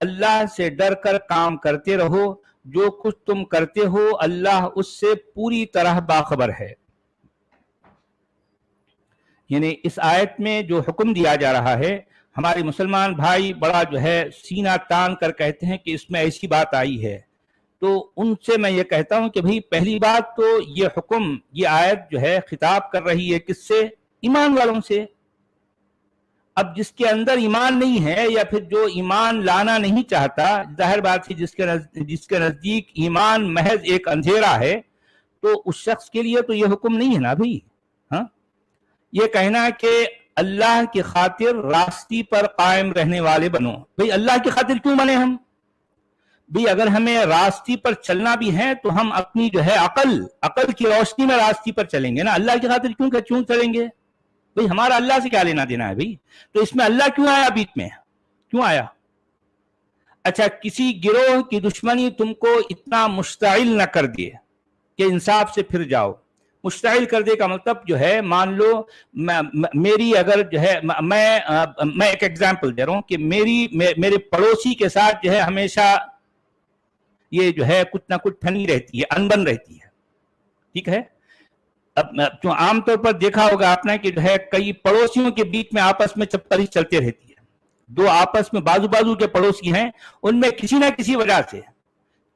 اللہ سے ڈر کر کام کرتے رہو، جو کچھ تم کرتے ہو اللہ اس سے پوری طرح باخبر ہے۔ یعنی اس آیت میں جو حکم دیا جا رہا ہے، ہمارے مسلمان بھائی بڑا جو ہے سینہ تان کر کہتے ہیں کہ اس میں ایسی بات آئی ہے، تو ان سے میں یہ کہتا ہوں کہ بھئی پہلی بات تو یہ حکم، یہ آیت جو ہے خطاب کر رہی ہے کس سے؟ ایمان والوں سے۔ اب جس کے اندر ایمان نہیں ہے یا پھر جو ایمان لانا نہیں چاہتا، ظاہر بات ہے جس کے نزدیک ایمان محض ایک اندھیرا ہے، تو اس شخص کے لیے تو یہ حکم نہیں ہے نا بھئی۔ ہاں، یہ کہنا کہ اللہ کی خاطر راستی پر قائم رہنے والے بنو، بھئی اللہ کی خاطر کیوں بنے ہم؟ بھی اگر ہمیں راستی پر چلنا بھی ہے تو ہم اپنی جو ہے عقل کی روشنی میں راستی پر چلیں گے نا، اللہ کی خاطر کیوں چلیں گے؟ بھئی ہمارا اللہ سے کیا لینا دینا ہے بھئی؟ تو اس میں اللہ کیوں آیا بیچ میں؟ کیوں آیا؟ اچھا، کسی گروہ کی دشمنی تم کو اتنا مشتعل نہ کر دیے کہ انصاف سے پھر جاؤ۔ مشتعل کر دے کا مطلب جو ہے، مان لو میری اگر جو ہے میں ایک ایگزامپل دے رہا ہوں کہ میرے پڑوسی کے ساتھ جو ہے ہمیشہ یہ جو ہے کچھ نہ کچھ ٹھنی رہتی ہے، انبن رہتی ہے، ٹھیک ہے؟ اب عام طور پر دیکھا ہوگا آپ نے کہ جو ہے کئی پڑوسیوں کے بیچ میں آپس میں چپکری چلتے رہتی ہے، دو آپس میں بازو کے پڑوسی ہیں، ان میں کسی نہ کسی وجہ سے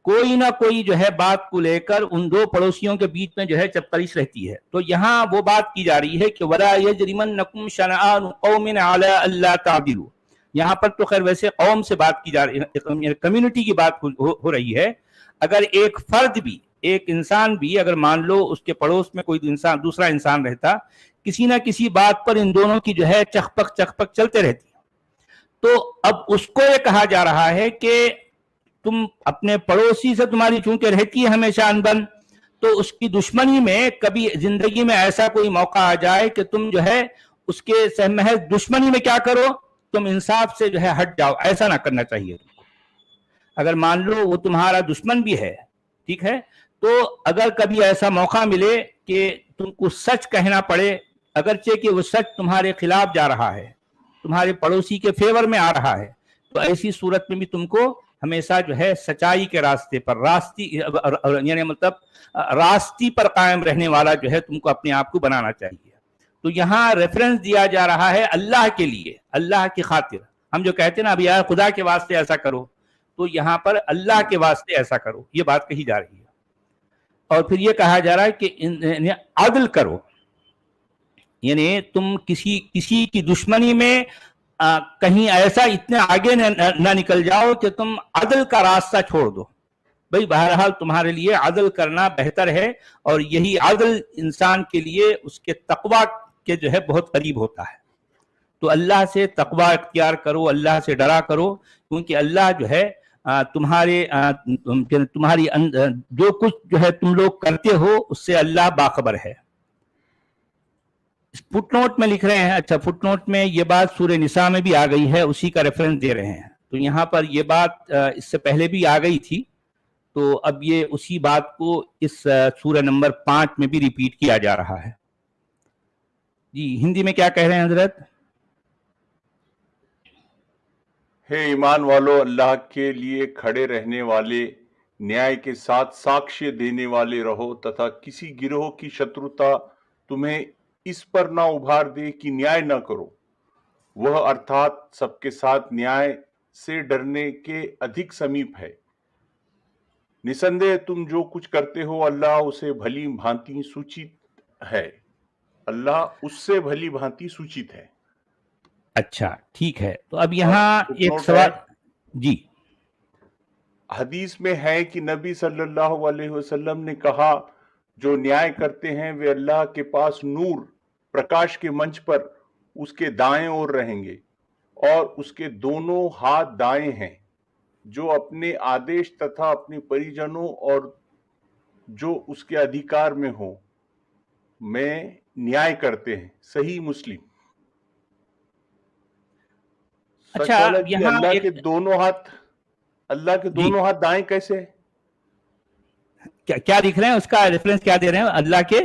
کوئی نہ کوئی جو ہے بات کو لے کر ان دو پڑوسیوں کے بیچ میں جو ہے چپکریش رہتی ہے۔ تو یہاں وہ بات کی جا رہی ہے کہ وَلَا يَجْرِمَنَّكُمْ شَنَآنُ قَوْمٍ عَلَىٰ أَلَّا تَعْدِلُوا۔ یہاں پر تو خیر ویسے قوم سے بات کی جا رہی ہے، کمیونٹی کی بات ہو رہی ہے۔ اگر ایک فرد بھی، ایک انسان بھی اگر مان لو اس کے پڑوس میں کوئی دوسرا انسان رہتا، کسی نہ کسی بات پر ان دونوں کی جو ہے چخ پک چلتے رہتی، تو اب اس کو یہ کہا جا رہا ہے کہ تم اپنے پڑوسی سے، تمہاری چونکہ رہتی ہے ہمیشہ انبن، تو اس کی دشمنی میں کبھی زندگی میں ایسا کوئی موقع آ جائے کہ تم جو ہے اس کے محض دشمنی میں کیا کرو، تم انصاف سے جو ہے ہٹ جاؤ۔ ایسا نہ کرنا چاہیے تم کو۔ اگر مان لو وہ تمہارا دشمن بھی ہے، ٹھیک ہے، تو اگر کبھی ایسا موقع ملے کہ تم کو سچ کہنا پڑے، اگرچہ کہ وہ سچ تمہارے خلاف جا رہا ہے، تمہارے پڑوسی کے فیور میں آ رہا ہے، تو ایسی صورت میں بھی تم کو ہمیشہ جو ہے سچائی کے راستے پر، یعنی مطلب راستی پر قائم رہنے والا جو ہے تم کو اپنے آپ کو بنانا چاہیے۔ تو یہاں ریفرنس دیا جا رہا ہے اللہ کے لیے، اللہ کی خاطر۔ ہم جو کہتے ہیں نا ابھی یار خدا کے واسطے ایسا کرو، تو یہاں پر اللہ کے واسطے ایسا کرو، یہ بات کہی جا رہی ہے۔ اور پھر یہ کہا جا رہا ہے کہ عدل کرو، یعنی تم کسی کی دشمنی میں کہیں ایسا اتنے آگے نہ نکل جاؤ کہ تم عدل کا راستہ چھوڑ دو۔ بھئی بہرحال تمہارے لیے عدل کرنا بہتر ہے، اور یہی عدل انسان کے لیے اس کے تقویٰ کے جو ہے بہت قریب ہوتا ہے۔ تو اللہ سے تقویٰ اختیار کرو، اللہ سے ڈرا کرو، کیونکہ اللہ جو ہے تمہاری جو کچھ جو ہے تم لوگ کرتے ہو اس سے اللہ باخبر ہے۔ فٹ نوٹ میں لکھ رہے ہیں، اچھا فٹ نوٹ میں یہ بات سورہ نساء میں بھی آ گئی ہے، اسی کا ریفرنس دے رہے ہیں۔ تو یہاں پر یہ بات اس سے پہلے بھی آ گئی تھی، تو اب یہ اسی بات کو اس سورہ نمبر 5 میں بھی ریپیٹ کیا جا رہا ہے۔ جی ہندی میں کیا کہہ رہے ہیں حضرت؟ ہے ایمان والو، اللہ کے لیے کھڑے رہنے والے، نیائے کے ساتھ ساکشی دینے والے رہو، تتھا کسی گروہ کی شتروتا تمہیں اس پر نہ ابھار دے کہ نیائے نہ کرو۔ وہ ارتھات سب کے ساتھ نیائے سے ڈرنے کے ادھک سمیپ ہے۔ نسندے تم جو کچھ کرتے ہو اللہ اسے بھلی بھانتی سوچت ہے، اللہ اس سے بھلی بھانتی سوچت ہے۔ اچھا ٹھیک ہے، تو اب یہاں ایک سوال، جی حدیث میں ہے کہ نبی صلی اللہ علیہ وسلم نے کہا جو نیائے کرتے ہیں وہ اللہ کے پاس نور پرکاش کے منچ پر اس کے دائیں اور رہیں گے، اور اس کے دونوں ہاتھ دائیں ہیں، جو اپنے آدیش تتھا اپنے پریجنوں اور جو اس کے ادھیکار میں ہو میں نیائے کرتے ہیں۔ صحیح مسلم۔ اچھا یہاں اللہ کے دونوں ہاتھ دائیں کیسے؟ کیا لکھ رہے ہیں، اس کا ریفرنس کیا دے رہے ہیں؟ اللہ کے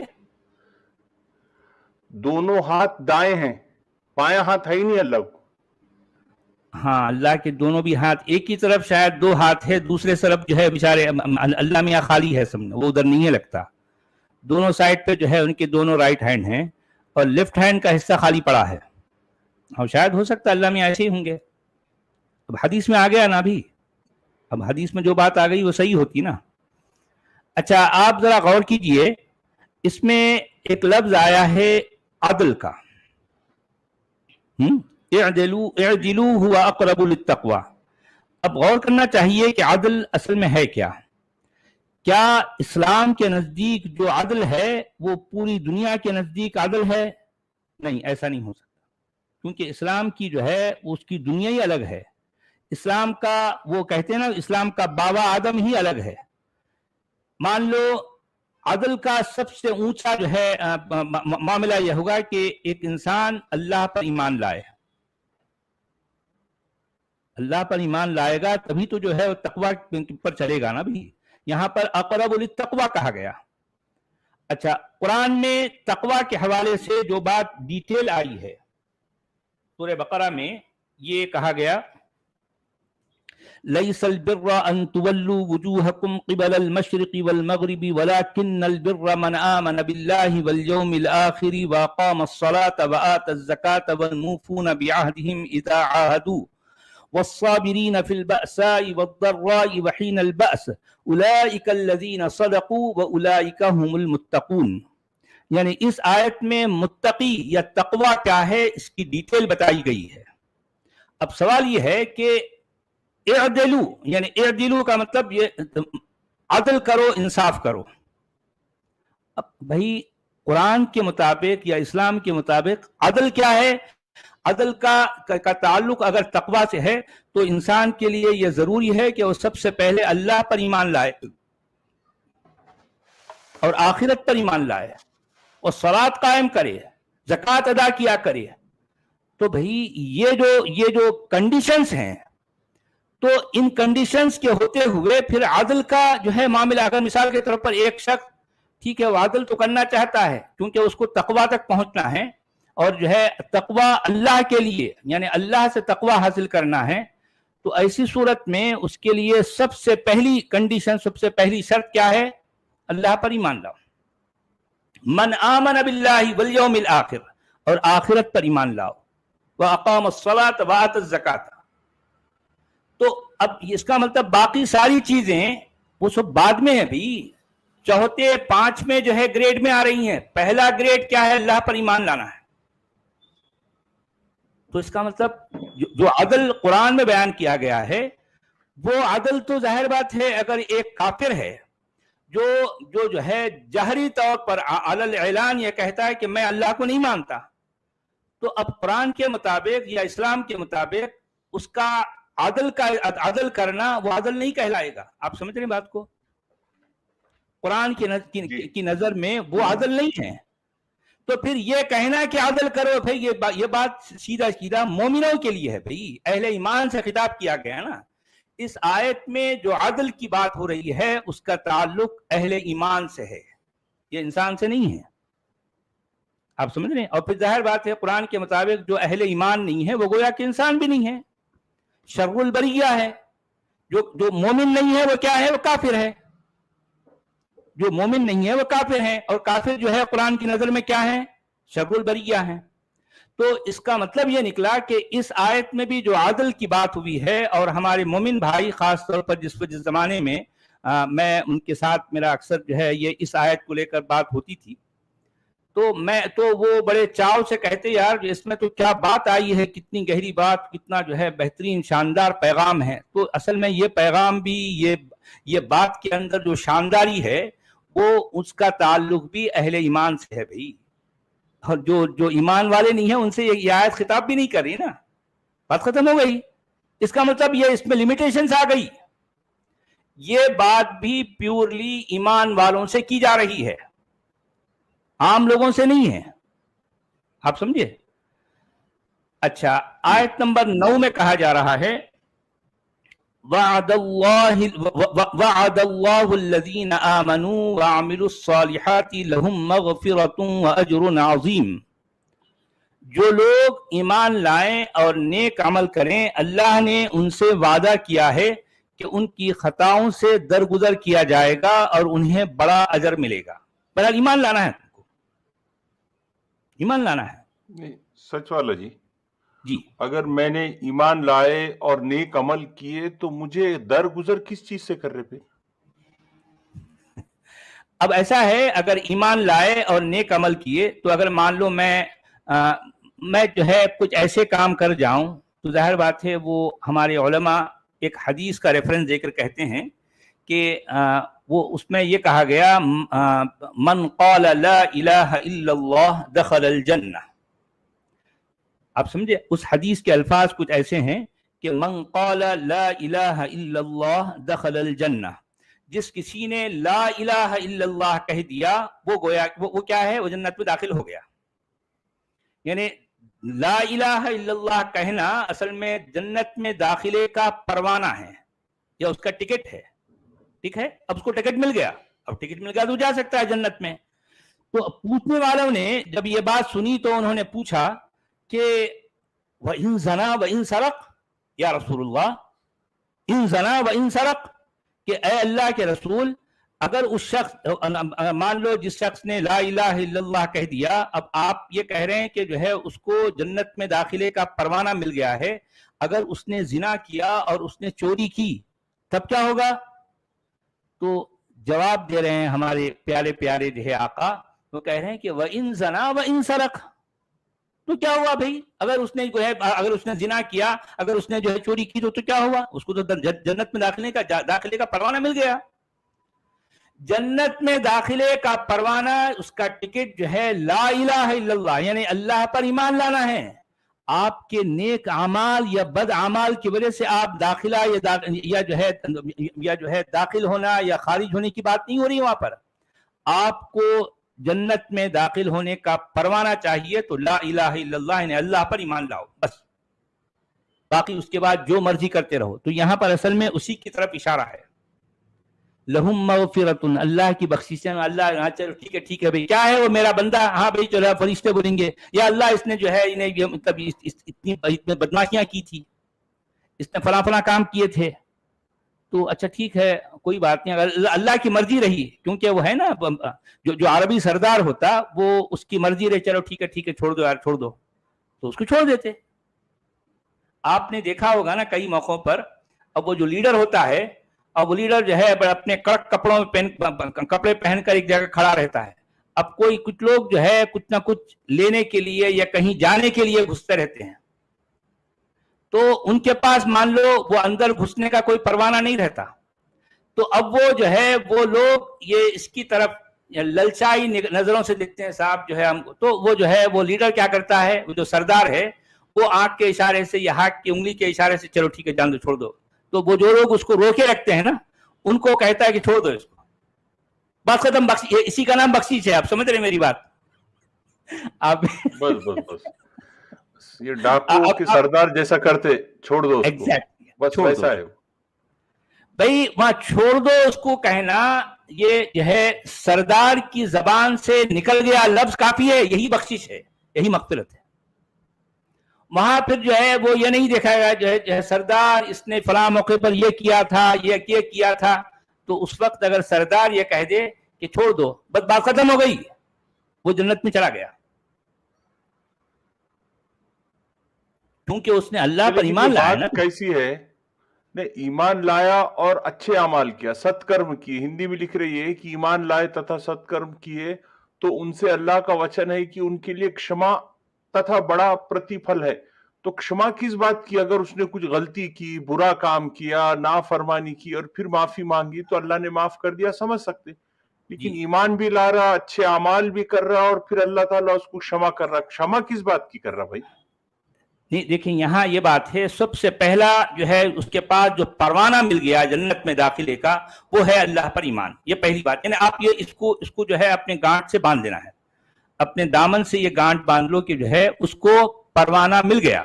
دونوں ہاتھ دائیں ہیں، بایاں ہاتھ ہے ہی نہیں اللہ کو۔ ہاں اللہ کے دونوں بھی ہاتھ، ایک ہی طرف شاید دو ہاتھ ہے، دوسرے طرف جو ہے بیچارے اللہ میاں خالی ہے، سمجھنا وہ ادھر نہیں ہے لگتا، دونوں سائڈ پہ جو ہے ان کے دونوں رائٹ ہینڈ ہیں اور لیفٹ ہینڈ کا حصہ خالی پڑا ہے، اور شاید ہو سکتا ہے اللہ میاں ایسے ہی ہوں گے. اب حدیث میں آ گیا نا بھی، اب حدیث میں جو بات آ گئی وہ صحیح ہوتی نا. اچھا آپ ذرا غور کیجئے، اس میں ایک لفظ آیا ہے عدل کا، اعدلوا هو اقرب للتقوی. اب غور کرنا چاہیے کہ عدل اصل میں ہے کیا؟ کیا اسلام کے نزدیک جو عدل ہے وہ پوری دنیا کے نزدیک عدل ہے؟ نہیں، ایسا نہیں ہو سکتا، کیونکہ اسلام کی جو ہے اس کی دنیا ہی الگ ہے. اسلام کا وہ کہتے ہیں نا، اسلام کا بابا آدم ہی الگ ہے. مان لو عدل کا سب سے اونچا جو ہے معاملہ یہ ہوگا کہ ایک انسان اللہ پر ایمان لائے، اللہ پر ایمان لائے گا تبھی تو جو ہے تقوی پر چلے گا نا بھی. یہاں پر اقرب للتقوی کہا گیا. اچھا قرآن میں تقوی کے حوالے سے جو بات ڈیٹیل آئی ہے سورہ بقرہ میں، یہ کہا گیا لَيْسَ الْبِرَّ أَن تُوَلُّوا وُجُوهَكُمْ قِبَلَ الْمَشْرِقِ وَالْمَغْرِبِ وَلَكِنَّ الْبِرَّ مَنْ آمَنَ بِاللَّهِ وَالْيَوْمِ الْآخِرِ وَأَقَامَ الصَّلَاةَ وَآتَى الزَّكَاةَ وَالْمُوفُونَ بِعَهْدِهِمْ إِذَا عَاهَدُوا وَالصَّابِرِينَ فِي الْبَأْسَاءِ وَالضَّرَّاءِ وَحِينَ الْبَأْسِ أُولَئِكَ الَّذِينَ صَدَقُوا وَأُولَئِكَ هُمُ الْمُتَّقُونَ. یعنی اس آیت میں متقی یا تقوی کیا ہے اس کی ڈیٹیل بتائی گئی ہے. اب سوال یہ ہے کہ اعدلو، یعنی اعدلو کا مطلب یہ عدل کرو، انصاف کرو. اب بھائی قرآن کے مطابق یا اسلام کے مطابق عدل کیا ہے؟ عدل کا تعلق اگر تقوی سے ہے تو انسان کے لیے یہ ضروری ہے کہ وہ سب سے پہلے اللہ پر ایمان لائے اور آخرت پر ایمان لائے اور صلاۃ قائم کرے، زکوٰۃ ادا کیا کرے. تو بھائی یہ جو کنڈیشنز ہیں، تو ان کنڈیشنز کے ہوتے ہوئے پھر عدل کا جو ہے معاملہ، اگر مثال کے طور پر ایک شخص ٹھیک ہے وہ عدل تو کرنا چاہتا ہے کیونکہ اس کو تقوی تک پہنچنا ہے اور جو ہے تقوی اللہ کے لیے یعنی اللہ سے تقوی حاصل کرنا ہے، تو ایسی صورت میں اس کے لیے سب سے پہلی کنڈیشن، سب سے پہلی شرط کیا ہے؟ اللہ پر ایمان لاؤ. من آمن باللہ والیوم الآخر، اور آخرت پر ایمان لاؤ. وَأَقَامَ الصَّلَاةَ وَآتَى الزَّكَاةَ. تو اب اس کا مطلب باقی ساری چیزیں وہ سب بعد میں ہیں بھی، چوتھے 5 میں جو ہے گریڈ میں آ رہی ہیں. پہلا گریڈ کیا ہے؟ اللہ پر ایمان لانا ہے. تو اس کا مطلب جو عدل قرآن میں بیان کیا گیا ہے وہ عدل تو ظاہر بات ہے، اگر ایک کافر ہے جو ہے جہری طور پر علی الاعلان یہ کہتا ہے کہ میں اللہ کو نہیں مانتا، تو اب قرآن کے مطابق یا اسلام کے مطابق اس کا عدل کرنا وہ عدل نہیں کہلائے گا. آپ سمجھ رہے ہیں بات کو؟ قرآن کی نظر میں وہ عدل نہیں ہے. تو پھر یہ کہنا کہ عدل کرو، پھر یہ بات سیدھا مومنوں کے لیے ہے. بھائی اہل ایمان سے خطاب کیا گیا نا. اس آیت میں جو عدل کی بات ہو رہی ہے اس کا تعلق اہل ایمان سے ہے، یہ انسان سے نہیں ہے. آپ سمجھ رہے ہیں؟ اور پھر ظاہر بات ہے قرآن کے مطابق جو اہل ایمان نہیں ہے وہ گویا کہ انسان بھی نہیں ہے، شر البریہ ہے. جو مومن نہیں ہے وہ کیا ہے؟ وہ کافر ہے. جو مومن نہیں ہے وہ کافر ہیں، اور کافر جو ہے قرآن کی نظر میں کیا ہے؟ شر البریہ ہیں. تو اس کا مطلب یہ نکلا کہ اس آیت میں بھی جو عدل کی بات ہوئی ہے، اور ہمارے مومن بھائی خاص طور پر جس زمانے میں میں ان کے ساتھ میرا اکثر جو ہے یہ اس آیت کو لے کر بات ہوتی تھی، تو وہ بڑے چاو سے کہتے یار اس میں تو کیا بات آئی ہے، کتنی گہری بات، کتنا جو ہے بہترین شاندار پیغام ہے. تو اصل میں یہ پیغام بھی یہ بات کے اندر جو شانداری ہے وہ اس کا تعلق بھی اہل ایمان سے ہے. بھائی اور جو ایمان والے نہیں ہیں ان سے یہ آیت خطاب بھی نہیں کر رہی نا، بات ختم ہو گئی. اس کا مطلب یہ اس میں لیمیٹیشنز آ گئی. یہ بات بھی پیورلی ایمان والوں سے کی جا رہی ہے، عام لوگوں سے نہیں ہے. آپ سمجھے؟ اچھا آیت نمبر 9 میں کہا جا رہا ہے وعد اللہ الذین آمنوا وعملوا الصالحات لهم مغفرۃ واجر عظیم. جو لوگ ایمان لائیں اور نیک عمل کریں اللہ نے ان سے وعدہ کیا ہے کہ ان کی خطاؤں سے درگزر کیا جائے گا اور انہیں بڑا اجر ملے گا. بہرحال ایمان لانا ہے تم کو, ایمان لانا ہے. نہیں سچ والا جی, جی اگر میں نے ایمان لائے اور نیک عمل کیے تو مجھے درگزر کس چیز سے کر رہے پہ؟ اب ایسا ہے, اگر ایمان لائے اور نیک عمل کیے تو اگر مان لو میں جو ہے کچھ ایسے کام کر جاؤں تو ظاہر بات ہے وہ ہمارے علماء ایک حدیث کا ریفرنس دے کر کہتے ہیں کہ وہ اس میں یہ کہا گیا من قال لا الہ الا اللہ دخل الجنہ. آپ سمجھے, اس حدیث کے الفاظ کچھ ایسے ہیں کہ من قال لا الہ الا اللہ دخل الجنہ, جس کسی نے لا الہ الا اللہ کہہ دیا وہ گویا وہ کیا ہے, وہ جنت میں داخل ہو گیا. یعنی لا الہ الا اللہ کہنا اصل میں جنت میں داخلے کا پروانہ ہے یا اس کا ٹکٹ ہے. ٹھیک ہے, اب اس کو ٹکٹ مل گیا, اب ٹکٹ مل گیا تو جا سکتا ہے جنت میں. تو پوچھنے والوں نے جب یہ بات سنی تو انہوں نے پوچھا کہ وَإِن زَنَا وَإِن سَرَقَ, یا رسول اللہ ان زنا و ان سرق, کہ اے اللہ کے رسول اگر اس شخص مان لو جس شخص نے لا الہ الا اللہ کہہ دیا, اب آپ یہ کہہ رہے ہیں کہ جو ہے اس کو جنت میں داخلے کا پروانہ مل گیا ہے, اگر اس نے زنا کیا اور اس نے چوری کی تب کیا ہوگا؟ تو جواب دے رہے ہیں ہمارے پیارے پیارے جو ہے آقا, وہ کہہ رہے ہیں کہ وَإِن زَنَا وَإِن سَرَقَ, تو کیا ہوا بھائی, اگر اس نے جو ہے اگر اس نے زنا کیا, اگر اس نے جو ہے چوری کی تو کیا ہوا, اس کو تو جنت میں داخلے کا پروانہ مل گیا. جنت میں داخلے کا پروانہ, اس کا ٹکٹ جو ہے لا الہ الا اللہ, یعنی اللہ پر ایمان لانا ہے. آپ کے نیک اعمال یا بد اعمال کی وجہ سے آپ داخلہ یا جو ہے داخل ہونا یا خارج ہونے کی بات نہیں ہو رہی. وہاں پر آپ کو جنت میں داخل ہونے کا پروانہ چاہیے تو لا الہ الا اللہ, یعنی اللہ پر ایمان لاؤ بس, باقی اس کے بعد جو مرضی کرتے رہو. تو یہاں پر اصل میں اسی کی طرف اشارہ ہے. لہم مغفرۃ, اللہ کی بخششیں. اللہ چلو ٹھیک ہے بھائی, کیا ہے وہ میرا بندہ, ہاں بھائی چلو فرشتے بولیں گے یا اللہ اس نے جو ہے اتنی بدماشیاں کی تھی, اس نے فلاں کام کیے تھے, تو اچھا ٹھیک ہے کوئی بات نہیں. اگر اللہ کی مرضی رہی, کیونکہ وہ ہے نا جو عربی سردار ہوتا وہ اس کی مرضی رہی, چلو ٹھیک ہے چھوڑ دو یار چھوڑ دو, تو اس کو چھوڑ دیتے. آپ نے دیکھا ہوگا نا کئی موقعوں پر, اب وہ جو لیڈر ہوتا ہے, اب وہ لیڈر جو ہے اپنے کڑک کپڑوں میں کپڑے پہن کر ایک جگہ کھڑا رہتا ہے. اب کچھ لوگ جو ہے کچھ نہ کچھ لینے کے لیے یا کہیں جانے کے لیے گھستے رہتے ہیں, تو ان کے پاس مان لو وہ اندر گھسنے کا کوئی پروانہ نہیں رہتا. تو اب وہ جو ہے وہ لوگ یہ اس کی طرف للچائی نظروں سے دیکھتے ہیں, صاحب جو ہے ہم کو, تو وہ جو ہے وہ لیڈر کیا کرتا ہے, وہ جو سردار ہے وہ آنکھ کے اشارے سے یا ہاتھ کی انگلی کے اشارے سے چلو ٹھیک ہے جان دو چھوڑ دو. تو وہ جو لوگ اس کو روکے رکھتے ہیں نا, ان کو کہتا ہے کہ چھوڑ دو اس کو, بس ختم. اسی کا نام بخشش ہے. آپ سمجھ رہے میری بات؟ آپ بس یہ ڈاکو کے سردار جیسا کرتے, چھوڑ دو اس کو, بس ویسا ہے بھائی. وہاں چھوڑ دو اس کو کہنا یہ جو ہے سردار کی زبان سے نکل گیا لفظ کافی ہے, یہی بخشش ہے, یہی مغفرت ہے. وہاں پھر جو ہے وہ یہ نہیں دیکھا گیا جو ہے سردار اس نے فلاں موقع پر یہ کیا تھا, یہ کیا تھا, تو اس وقت اگر سردار یہ کہہ دے کہ چھوڑ دو, بس بات ختم ہو گئی, وہ جنت میں چلا گیا, کیونکہ اس نے اللہ پر ایمان لایا نا. کیسی ہے, نے ایمان لایا اور اچھے اعمال کیا, ستکرم کیے. ہندی میں لکھ رہی ہے کہ ایمان لائے تتھا ستکرم کیے تو ان سے اللہ کا وچن ہے کہ ان کے لیے کشما تتھا بڑا پرتیپھل ہے. تو کشما کس بات کی, اگر اس نے کچھ غلطی کی, برا کام کیا, نافرمانی کی اور پھر معافی مانگی تو اللہ نے معاف کر دیا, سمجھ سکتے. لیکن ایمان بھی لا رہا, اچھے اعمال بھی کر رہا اور پھر اللہ تعالیٰ اس کو کشما کر رہا, کشما کس بات کی کر رہا بھائی؟ نہیں دیکھیں یہاں یہ بات ہے, سب سے پہلا جو ہے اس کے پاس جو پروانہ مل گیا جنت میں داخلے کا وہ ہے اللہ پر ایمان. یہ پہلی بات, یعنی آپ یہ اس کو جو ہے اپنے گانٹ سے باندھ دینا ہے, اپنے دامن سے یہ گانٹ باندھ لو کہ جو ہے اس کو پروانہ مل گیا.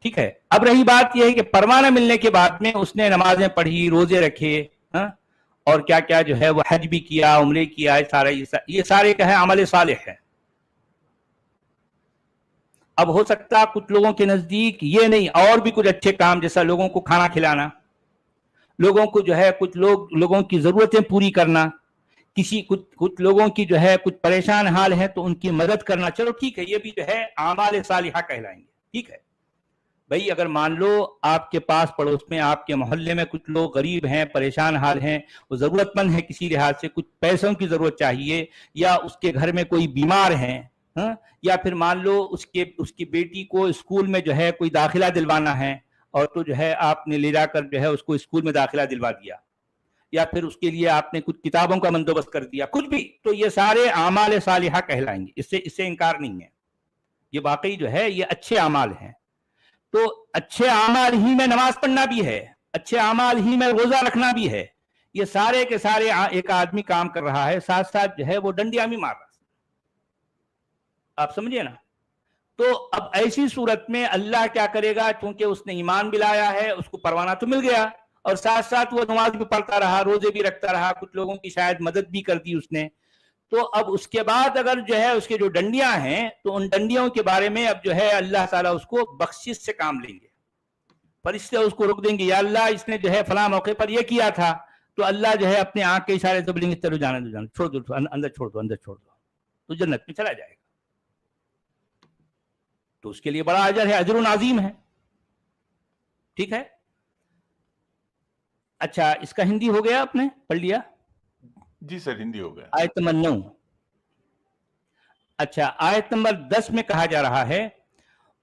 ٹھیک ہے, اب رہی بات یہ ہے کہ پروانہ ملنے کے بعد میں اس نے نمازیں پڑھی, روزے رکھے, اور کیا کیا جو ہے وہ حج بھی کیا, عمرے کیا, یہ سارے کیا ہے عمل صالح ہے. اب ہو سکتا کچھ لوگوں کے نزدیک یہ نہیں اور بھی کچھ اچھے کام، جیسا لوگوں کو کھانا کھلانا، لوگوں کو جو ہے کچھ لوگوں کی ضرورتیں پوری کرنا، کچھ لوگوں کی جو ہے کچھ پریشان حال ہے تو ان کی مدد کرنا، چلو ٹھیک ہے، یہ بھی جو ہے اعمال صالحہ کہلائیں گے. ٹھیک ہے بھائی، اگر مان لو آپ کے پاس پڑوس میں، آپ کے محلے میں کچھ لوگ غریب ہیں، پریشان حال ہیں، وہ ضرورت مند ہیں، کسی لحاظ سے کچھ پیسوں کی ضرورت چاہیے، یا اس کے گھر میں کوئی بیمار ہیں، یا پھر مان لو اس کی بیٹی کو اسکول میں جو ہے کوئی داخلہ دلوانا ہے، اور تو جو ہے آپ نے لے جا کر جو ہے اس کو اسکول میں داخلہ دلوا دیا، یا پھر اس کے لیے آپ نے کچھ کتابوں کا بندوبست کر دیا، کچھ بھی، تو یہ سارے اعمال صالحہ کہلائیں گے. اس سے انکار نہیں ہے، یہ واقعی جو ہے یہ اچھے اعمال ہیں. تو اچھے اعمال ہی میں نماز پڑھنا بھی ہے، اچھے اعمال ہی میں روزہ رکھنا بھی ہے. یہ سارے کے سارے ایک آدمی کام کر رہا ہے، ساتھ ساتھ جو ہے وہ ڈنڈیاں بھی مار رہا ہے. آپ سمجھے نا؟ تو اب ایسی صورت میں اللہ کیا کرے گا؟ چونکہ اس نے ایمان بھی لایا ہے، اس کو پروانہ تو مل گیا، اور ساتھ ساتھ وہ نماز بھی پڑھتا رہا، روزے بھی رکھتا رہا، کچھ لوگوں کی شاید مدد بھی کر دی اس نے. تو اب اس کے بعد اگر جو ہے اس کے جو ڈنڈیاں ہیں، تو ان ڈنڈیوں کے بارے میں اب جو ہے اللہ تعالیٰ اس کو بخشش سے کام لیں گے. فرشتے اس کو روک دیں گے، یا اللہ اس نے جو ہے فلاں موقع پر یہ کیا تھا، تو اللہ جو ہے اپنے آنکھ کے اشارے سے بولیں گے چلو جانے دو، چھوڑ دو، اندر چھوڑ دو، اندر چھوڑ دو، تو جنت میں چلا جائے گا. تو اس کے لیے بڑا اجر ہے، اجر عظیم ہے. ٹھیک ہے. اچھا، اس کا ہندی ہو گیا، آپ نے پڑھ لیا؟ جی سر، ہندی ہو گیا. آیت نمبر 9. اچھا، آیت نمبر 10 میں کہا جا رہا ہے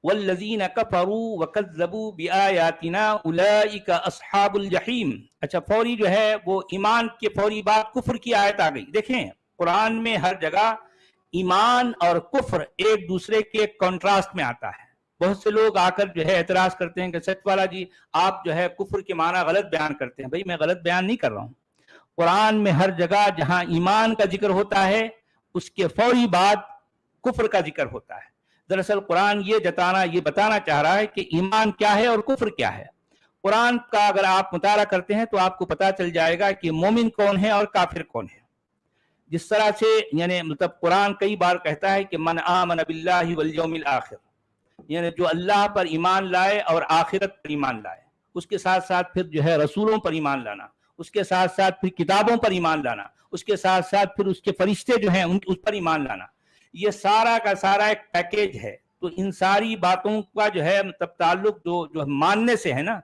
والذین کفروا وکذبوا بآیاتنا اولئک اصحاب الجحیم. اچھا، فوری جو ہے وہ ایمان کے فوری بعد کفر کی آیت آ گئی. دیکھیں قرآن میں ہر جگہ ایمان اور کفر ایک دوسرے کے کنٹراسٹ میں آتا ہے. بہت سے لوگ آ کر جو ہے اعتراض کرتے ہیں کہ سچ والا جی آپ جو ہے کفر کے معنی غلط بیان کرتے ہیں. بھائی میں غلط بیان نہیں کر رہا ہوں. قرآن میں ہر جگہ جہاں ایمان کا ذکر ہوتا ہے اس کے فوری بعد کفر کا ذکر ہوتا ہے. دراصل قرآن یہ بتانا چاہ رہا ہے کہ ایمان کیا ہے اور کفر کیا ہے. قرآن کا اگر آپ مطالعہ کرتے ہیں تو آپ کو پتا چل جائے گا کہ مومن کون ہے اور کافر کون ہے. جس طرح سے یعنی مطلب قرآن کئی بار کہتا ہے کہ من آمن باللہ والیوم الآخر، یعنی جو اللہ پر ایمان لائے اور آخرت پر ایمان لائے. اس کے ساتھ ساتھ پھر جو ہے رسولوں پر ایمان لانا، اس کے ساتھ ساتھ پھر کتابوں پر ایمان لانا، اس کے ساتھ ساتھ پھر اس کے فرشتے جو ہیں اس پر ایمان لانا. یہ سارا کا سارا ایک پیکیج ہے. تو ان ساری باتوں کا جو ہے مطلب تعلق جو ماننے سے ہے نا،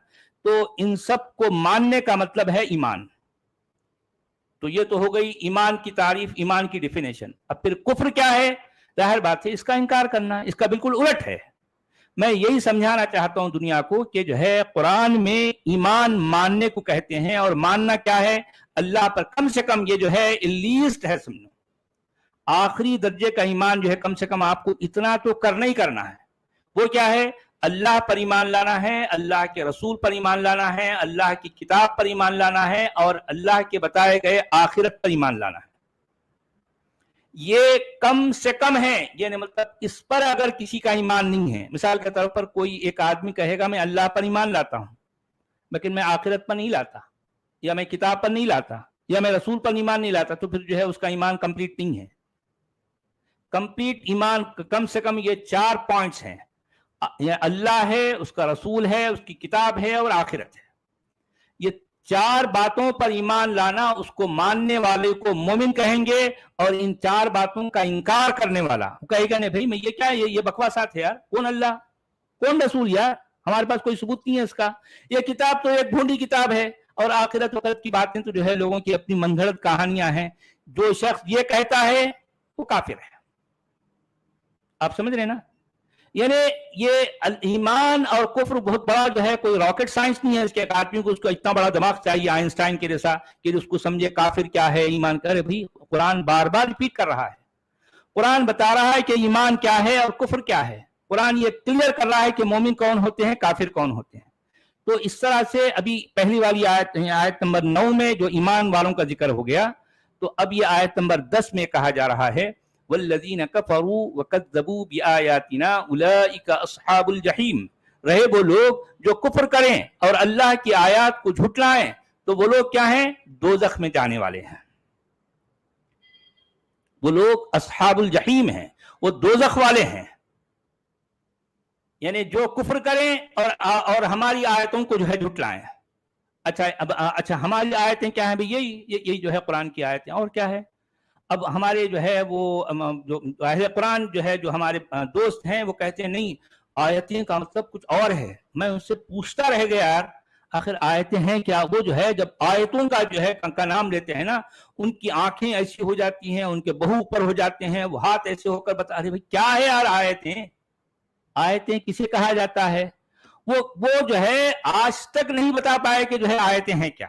تو ان سب کو ماننے کا مطلب ہے ایمان. تو یہ تو ہو گئی ایمان کی تعریف، ایمان کی ڈیفینیشن. اب پھر کفر کیا ہے؟ ظاہر بات ہے اس کا انکار کرنا، اس کا بالکل الٹ ہے. میں یہی سمجھانا چاہتا ہوں دنیا کو کہ جو ہے قرآن میں ایمان ماننے کو کہتے ہیں، اور ماننا کیا ہے؟ اللہ پر کم سے کم یہ جو ہے لیسٹ ہے، سمجھو آخری درجے کا ایمان جو ہے کم سے کم آپ کو اتنا تو کرنا ہی کرنا ہے. وہ کیا ہے؟ اللہ پر ایمان لانا ہے، اللہ کے رسول پر ایمان لانا ہے، اللہ کی کتاب پر ایمان لانا ہے، اور اللہ کے بتائے گئے آخرت پر ایمان لانا ہے. یہ کم سے کم ہے. یعنی مطلب اس پر اگر کسی کا ایمان نہیں ہے، مثال کے طور پر کوئی ایک آدمی کہے گا میں اللہ پر ایمان لاتا ہوں لیکن میں آخرت پر نہیں لاتا، یا میں کتاب پر نہیں لاتا، یا میں رسول پر ایمان نہیں لاتا، تو پھر جو ہے اس کا ایمان کمپلیٹ نہیں ہے. کمپلیٹ ایمان کم سے کم یہ 4 پوائنٹس ہیں. یہ اللہ ہے، اس کا رسول ہے، اس کی کتاب ہے، اور آخرت ہے. یہ 4 باتوں پر ایمان لانا اس کو ماننے والے کو مومن کہیں گے. اور ان 4 باتوں کا انکار کرنے والا کہے گا نہیں بھائی میں یہ کیا ہے، یہ بکواسات ہے یار، کون اللہ کون رسول یار، ہمارے پاس کوئی ثبوت نہیں ہے اس کا، یہ کتاب تو ایک بھونڈی کتاب ہے، اور آخرت وقت کی باتیں تو جو ہے لوگوں کی اپنی من گھڑت کہانیاں ہیں. جو شخص یہ کہتا ہے وہ کافر ہے. آپ سمجھ رہے ہیں نا؟ یعنی یہ ایمان اور کفر بہت بڑا جو ہے کوئی راکٹ سائنس نہیں ہے. اس کے ایک آدمی کو اس کو اتنا بڑا دماغ چاہیے آئنسٹائن کے جیسا کہ اس کو سمجھے کافر کیا ہے ایمان کیا ہے. بھائی قرآن بار بار ریپیٹ کر رہا ہے، قرآن بتا رہا ہے کہ ایمان کیا ہے اور کفر کیا ہے. قرآن یہ کلیئر کر رہا ہے کہ مومن کون ہوتے ہیں، کافر کون ہوتے ہیں. تو اس طرح سے ابھی پہلی والی آیت نمبر 9 میں جو ایمان والوں کا ذکر ہو گیا، تو اب یہ آیت نمبر 10 میں کہا جا رہا ہے والذین کفروا وکذبوا بآیاتنا اولئک اصحاب الجحیم. رہے وہ لوگ جو کفر کریں اور اللہ کی آیات کو جھٹلائیں تو وہ لوگ کیا ہیں؟ دوزخ میں جانے والے ہیں. وہ لوگ اصحاب الجحیم ہیں، وہ دوزخ والے ہیں. یعنی جو کفر کریں اور ہماری آیتوں کو جو ہے جھٹلائیں. اچھا ہماری آیتیں کیا ہیں بھئی؟ یہی جو ہے قرآن کی آیتیں. اور کیا ہے؟ اب ہمارے جو ہے وہ جو اہل قرآن جو ہے جو ہمارے دوست ہیں وہ کہتے ہیں نہیں آیتیں کا مطلب کچھ اور ہے. میں ان سے پوچھتا رہ گیا یار آخر آیتیں ہیں کیا؟ وہ جو ہے جب آیتوں کا جو ہے کا نام لیتے ہیں نا ان کی آنکھیں ایسی ہو جاتی ہیں, ان کے بہو اوپر ہو جاتے ہیں, وہ ہاتھ ایسے ہو کر بتا رہے بھائی کیا ہے یار آیتیں؟ آیتیں کسے کہا جاتا ہے؟ وہ جو ہے آج تک نہیں بتا پائے کہ جو ہے آیتیں ہیں کیا.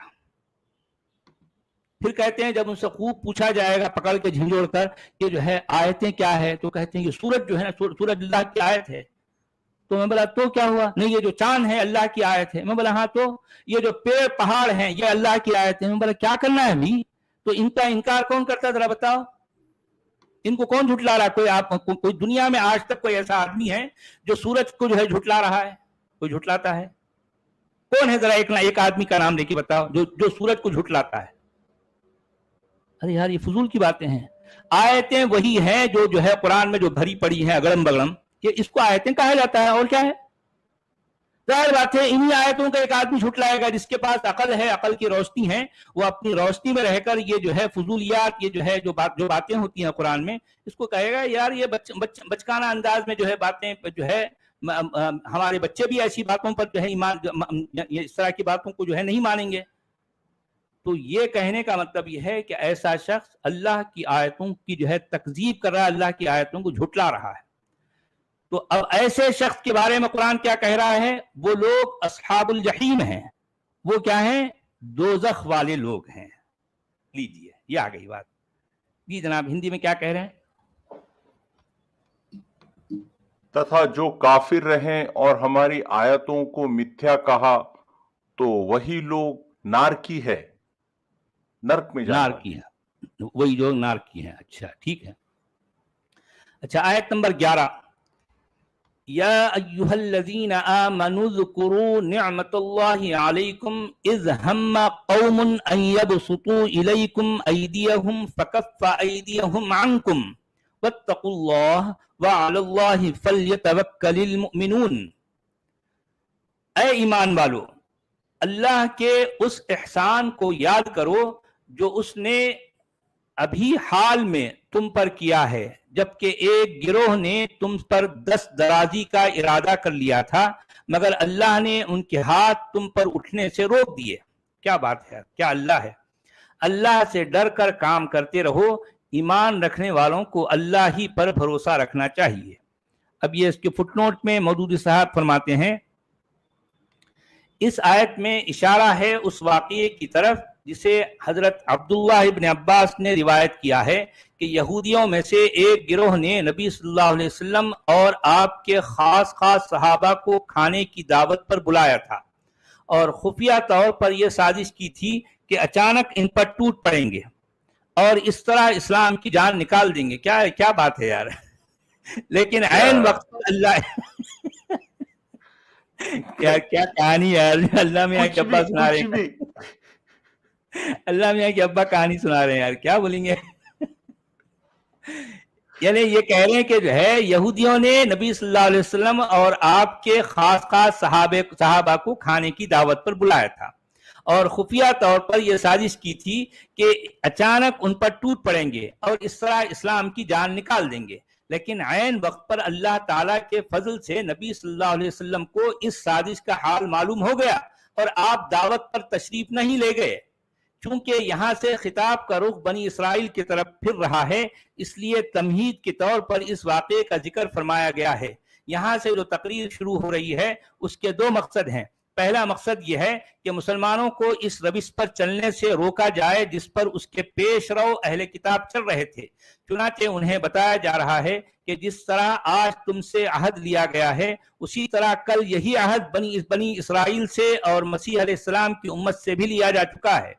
پھر کہتے ہیں جب ان سے خوب پوچھا جائے گا پکڑ کے جھنجھوڑ کر کہ جو ہے آیتیں کیا ہے تو کہتے ہیں یہ سورج جو ہے نا سورج اللہ کی آیت ہے. تو میں بولا تو کیا ہوا؟ نہیں یہ جو چاند ہے اللہ کی آیت ہے. میں بولا ہاں تو یہ جو پیڑ پہاڑ ہیں یہ اللہ کی آیت ہے. میں بولا کیا کرنا ہے ابھی؟ تو ان کا انکار کون کرتا ہے ذرا بتاؤ؟ ان کو کون جھٹلا رہا ہے؟ کوئی دنیا میں آج تک کوئی ایسا آدمی ہے جو سورج کو جو ہے جھٹلا رہا ہے؟ کوئی جھٹلاتا ہے؟ کون ہے ذرا ایک آدمی کا نام لے کے بتاؤ جو سورج کو جھٹلاتا ہے؟ ارے یار یہ فضول کی باتیں ہیں. آیتیں وہی ہیں جو ہے قرآن میں جو بھری پڑی ہیں اگڑم بگڑم, کہ اس کو آیتیں کہا جاتا ہے. اور کیا ہے؟ ظاہر بات ہے انہی آیتوں کا ایک آدمی جھٹلائے گا جس کے پاس عقل ہے, عقل کی روشنی ہے, وہ اپنی روشنی میں رہ کر یہ جو ہے فضولیات, یہ جو ہے جو باتیں ہوتی ہیں قرآن میں, اس کو کہے گا یار یہ بچکانہ انداز میں جو ہے باتیں جو ہے ہمارے بچے بھی ایسی باتوں پر جو ہے ایمان اس طرح کی باتوں کو جو ہے نہیں مانیں گے. تو یہ کہنے کا مطلب یہ ہے کہ ایسا شخص اللہ کی آیتوں کی جو ہے تکذیب کر رہا ہے, اللہ کی آیتوں کو جھٹلا رہا ہے. تو اب ایسے شخص کے بارے میں قرآن کیا کہہ رہا ہے؟ وہ لوگ اصحاب الجحیم ہیں. وہ کیا ہیں؟ دوزخ والے لوگ ہیں. لیجئے یہ آ گئی بات. جی جناب ہندی میں کیا کہہ رہے ہیں؟ تتھا جو کافر رہیں اور ہماری آیتوں کو متھیا کہا تو وہی لوگ نار کی ہے, نرک میں نار کی ہے, وہی جو نار کی ہیں. اچھا ٹھیک ہے. اچھا آیت نمبر 11 یا ایھا الذین آمنوا اذکروا نعمت اللہ علیکم اذ ہم قوم ان یبسطوا الیکم ایدیہم فکف ایدیہم عنکم واتقوا اللہ وعلی اللہ فلیتوکل المؤمنون. اے ایمان والو اللہ کے اس احسان کو یاد کرو جو اس نے ابھی حال میں تم پر کیا ہے جبکہ ایک گروہ نے تم پر دست درازی کا ارادہ کر لیا تھا مگر اللہ نے ان کے ہاتھ تم پر اٹھنے سے روک دیے. کیا بات ہے, کیا اللہ ہے. اللہ سے ڈر کر کام کرتے رہو. ایمان رکھنے والوں کو اللہ ہی پر بھروسہ رکھنا چاہیے. اب یہ اس کے فٹ نوٹ میں مودودی صاحب فرماتے ہیں اس آیت میں اشارہ ہے اس واقعے کی طرف جسے حضرت عبداللہ ابن عباس نے روایت کیا ہے کہ یہودیوں میں سے ایک گروہ نے نبی صلی اللہ علیہ وسلم اور آپ کے خاص صحابہ کو کھانے کی دعوت پر بلایا تھا اور خفیہ طور پر یہ سازش کی تھی کہ اچانک ان پر ٹوٹ پڑیں گے اور اس طرح اسلام کی جان نکال دیں گے. کیا بات ہے یار. لیکن عین وقت پر اللہ کیا کہانی یار. اللہ میاں کے ابا سنا رہے ہیں, اللہ میاں کے ابا کہانی سنا رہے ہیں یار, کیا بولیں گے. یعنی یہ کہہ رہے ہیں کہ جو ہے یہودیوں نے نبی صلی اللہ علیہ وسلم اور آپ کے خاص صحابہ کو کھانے کی دعوت پر بلایا تھا اور خفیہ طور پر یہ سازش کی تھی کہ اچانک ان پر ٹوٹ پڑیں گے اور اس طرح اسلام کی جان نکال دیں گے. لیکن عین وقت پر اللہ تعالیٰ کے فضل سے نبی صلی اللہ علیہ وسلم کو اس سازش کا حال معلوم ہو گیا اور آپ دعوت پر تشریف نہیں لے گئے. چونکہ یہاں سے خطاب کا رخ بنی اسرائیل کی طرف پھر رہا ہے اس لیے تمہید کے طور پر اس واقعے کا ذکر فرمایا گیا ہے. یہاں سے جو تقریر شروع ہو رہی ہے اس کے دو مقصد ہیں. پہلا مقصد یہ ہے کہ مسلمانوں کو اس روش پر چلنے سے روکا جائے جس پر اس کے پیش رو اہل کتاب چل رہے تھے. چنانچہ انہیں بتایا جا رہا ہے کہ جس طرح آج تم سے عہد لیا گیا ہے اسی طرح کل یہی عہد بنی اسرائیل سے اور مسیح علیہ السلام کی امت سے بھی لیا جا چکا ہے.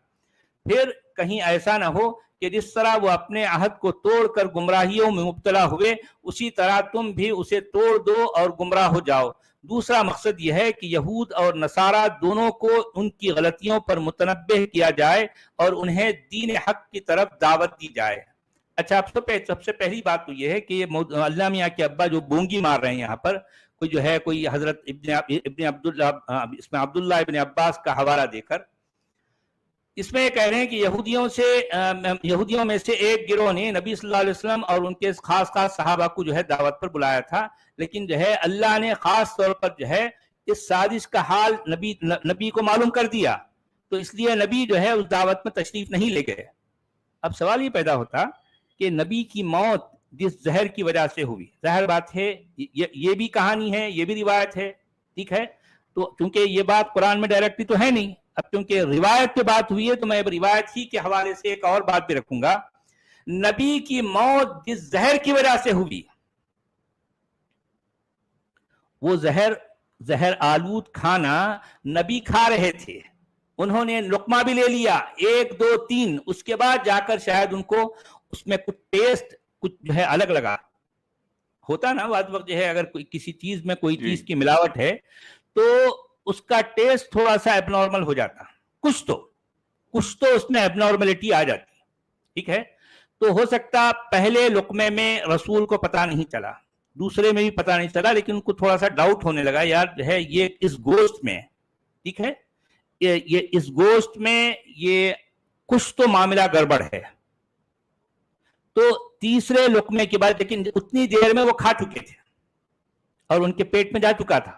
پھر کہیں ایسا نہ ہو کہ جس طرح وہ اپنے عہد کو توڑ کر گمراہیوں میں مبتلا ہوئے اسی طرح تم بھی اسے توڑ دو اور گمراہ ہو جاؤ. دوسرا مقصد یہ ہے کہ یہود اور نصارہ دونوں کو ان کی غلطیوں پر متنبہ کیا جائے اور انہیں دین حق کی طرف دعوت دی جائے. اچھا اب سب سے پہلی بات تو یہ ہے کہ یہ اللہ میاں کے ابا جو بونگی مار رہے ہیں یہاں پر کوئی جو ہے کوئی حضرت ابن عبداللہ اس میں عبداللہ ابن عباس کا حوالہ دے کر اس میں یہ کہہ رہے ہیں کہ یہودیوں میں سے ایک گروہ نے نبی صلی اللہ علیہ وسلم اور ان کے خاص صحابہ کو جو ہے دعوت پر بلایا تھا، لیکن جو ہے اللہ نے خاص طور پر جو ہے اس سازش کا حال نبی کو معلوم کر دیا، تو اس لیے نبی جو ہے اس دعوت میں تشریف نہیں لے گئے۔ اب سوال یہ پیدا ہوتا کہ نبی کی موت جس زہر کی وجہ سے ہوئی، ظاہر بات ہے یہ بھی کہانی ہے، یہ بھی روایت ہے، ٹھیک ہے، تو چونکہ یہ بات قرآن میں ڈائریکٹلی تو ہے نہیں، اب کیونکہ روایت پہ بات ہوئی ہے تو میں روایت ہی کے حوالے سے ایک اور بات بھی رکھوں گا۔ نبی کی موت جس زہر کی وجہ سے ہوئی، وہ زہر آلود کھانا نبی کھا رہے تھے، انہوں نے لقمہ بھی لے لیا 1 2 3، اس کے بعد جا کر شاید ان کو اس میں کچھ ٹیسٹ کچھ جو ہے الگ لگا، ہوتا نا بعض وقت جو ہے اگر کوئی کسی چیز میں کوئی چیز کی ملاوٹ ہے تو اس کا ٹیسٹ تھوڑا سا ایب نارمل ہو جاتا، کچھ تو اس میں ایب نارملٹی آ جاتی، ٹھیک ہے، تو ہو سکتا پہلے لقمے میں رسول کو پتہ نہیں چلا، دوسرے میں بھی پتہ نہیں چلا، لیکن ان کو تھوڑا سا ڈاؤٹ ہونے لگا یار جو ہے یہ اس گوشت میں، ٹھیک ہے، یہ اس گوشت میں یہ کچھ تو معاملہ گڑبڑ ہے، تو تیسرے لقمے کے بعد، لیکن اتنی دیر میں وہ کھا چکے تھے اور ان کے پیٹ میں جا چکا تھا،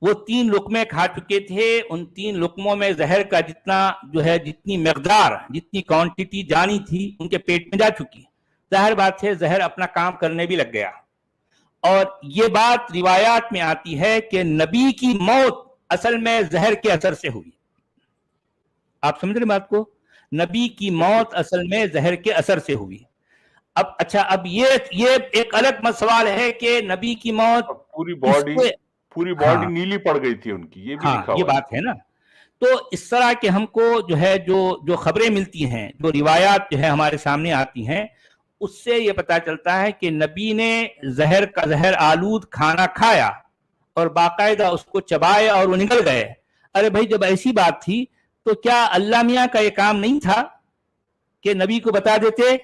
وہ 3 لقمے کھا چکے تھے، ان 3 لقموں میں زہر کا جتنا جو ہے جتنی مقدار جتنی کوانٹٹی جانی تھی ان کے پیٹ میں جا چکی، ظاہر بات ہے زہر اپنا کام کرنے بھی لگ گیا، اور یہ بات روایات میں آتی ہے کہ نبی کی موت اصل میں زہر کے اثر سے ہوئی، آپ سمجھ رہے بات کو، نبی کی موت اصل میں زہر کے اثر سے ہوئی۔ اب یہ ایک الگ سوال ہے کہ نبی کی موت پوری باڈی نیلی پڑ گئی تھی ان کی، یہ بھی لکھا ہوا ہے، یہ بات ہے نا، تو اس طرح کے ہم کو جو ہے جو خبریں ملتی ہیں، جو روایات جو ہے ہمارے سامنے آتی ہیں، اس سے یہ پتا چلتا ہے کہ نبی نے زہر آلود کھانا کھایا اور باقاعدہ اس کو چبائے اور وہ نکل گئے۔ ارے بھائی جب ایسی بات تھی تو کیا اللہ میاں کا یہ کام نہیں تھا کہ نبی کو بتا دیتے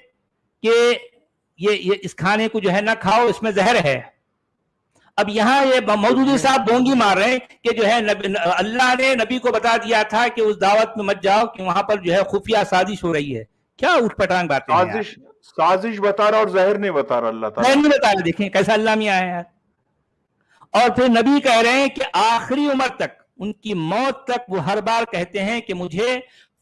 کہ یہ اس کھانے کو جو ہے نہ کھاؤ، اس میں زہر ہے؟ اب یہاں یہ مودودی صاحب بونگی مار رہے ہیں کہ جو ہے اللہ نے نبی کو بتا دیا تھا کہ اس دعوت میں مت جاؤ کہ وہاں پر جو ہے خفیہ سازش ہو رہی ہے، کیا اٹھ پٹانگ باتیں ہیں، سازش بتا رہا اور زہر نہیں بتا رہا اللہ تعالیٰ، نہیں بتا رہا، دیکھیں کیسا اللہ میاں ہے یار۔ اور پھر نبی کہہ رہے ہیں کہ آخری عمر تک، ان کی موت تک وہ ہر بار کہتے ہیں کہ مجھے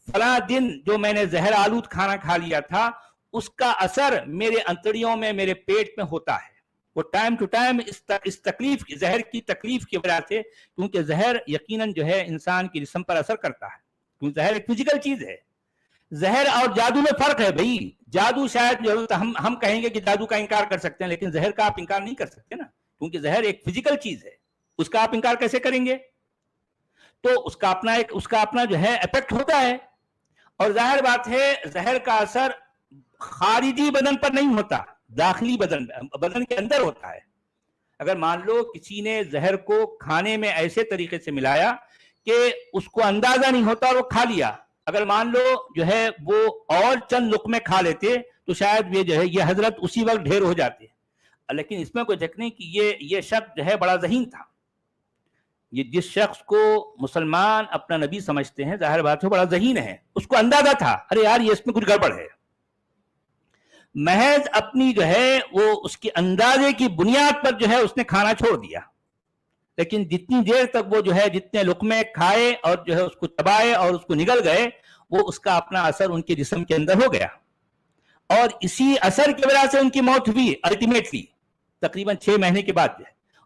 فلاں دن جو میں نے زہر آلود کھانا کھا لیا تھا اس کا اثر میرے انتڑیوں میں میرے پیٹ میں ہوتا ہے، وہ ٹائم ٹو ٹائم اس تکلیف زہر کی تکلیف کی وجہ سے، کیونکہ زہر یقیناً جو ہے انسان کی جسم پر اثر کرتا ہے، کیونکہ زہر ایک فزیکل چیز ہے، زہر اور جادو میں فرق ہے بھائی، جادو شاید جو ہم کہیں گے کہ جادو کا انکار کر سکتے ہیں، لیکن زہر کا آپ انکار نہیں کر سکتے نا، کیونکہ زہر ایک فزیکل چیز ہے، اس کا آپ انکار کیسے کریں گے؟ تو اس کا اپنا جو ہے ایفیکٹ ہوتا ہے، اور ظاہر بات ہے زہر کا اثر خارجی بدن پر نہیں ہوتا، داخلی بدن کے اندر ہوتا ہے۔ اگر مان لو کسی نے زہر کو کھانے میں ایسے طریقے سے ملایا کہ اس کو اندازہ نہیں ہوتا اور وہ کھا لیا، اگر مان لو جو ہے وہ اور چند لقمے کھا لیتے تو شاید یہ جو ہے یہ حضرت اسی وقت ڈھیر ہو جاتے، لیکن اس میں کوئی شک نہیں کہ یہ شخص جو ہے بڑا ذہین تھا، یہ جس شخص کو مسلمان اپنا نبی سمجھتے ہیں ظاہر بات ہے بڑا ذہین ہے، اس کو اندازہ تھا ارے یار یہ اس میں کچھ گڑبڑ ہے، محض اپنی جو ہے وہ اس کے اندازے کی بنیاد پر جو ہے اس نے کھانا چھوڑ دیا، لیکن جتنی دیر تک وہ جو ہے جتنے لقمے کھائے اور جو ہے اس کو چبائے اور اس کو نگل گئے، وہ اس کا اپنا اثر ان کے جسم کے اندر ہو گیا، اور اسی اثر کی وجہ سے ان کی موت ہوئی الٹیمیٹلی تقریباً 6 مہینے کے بعد،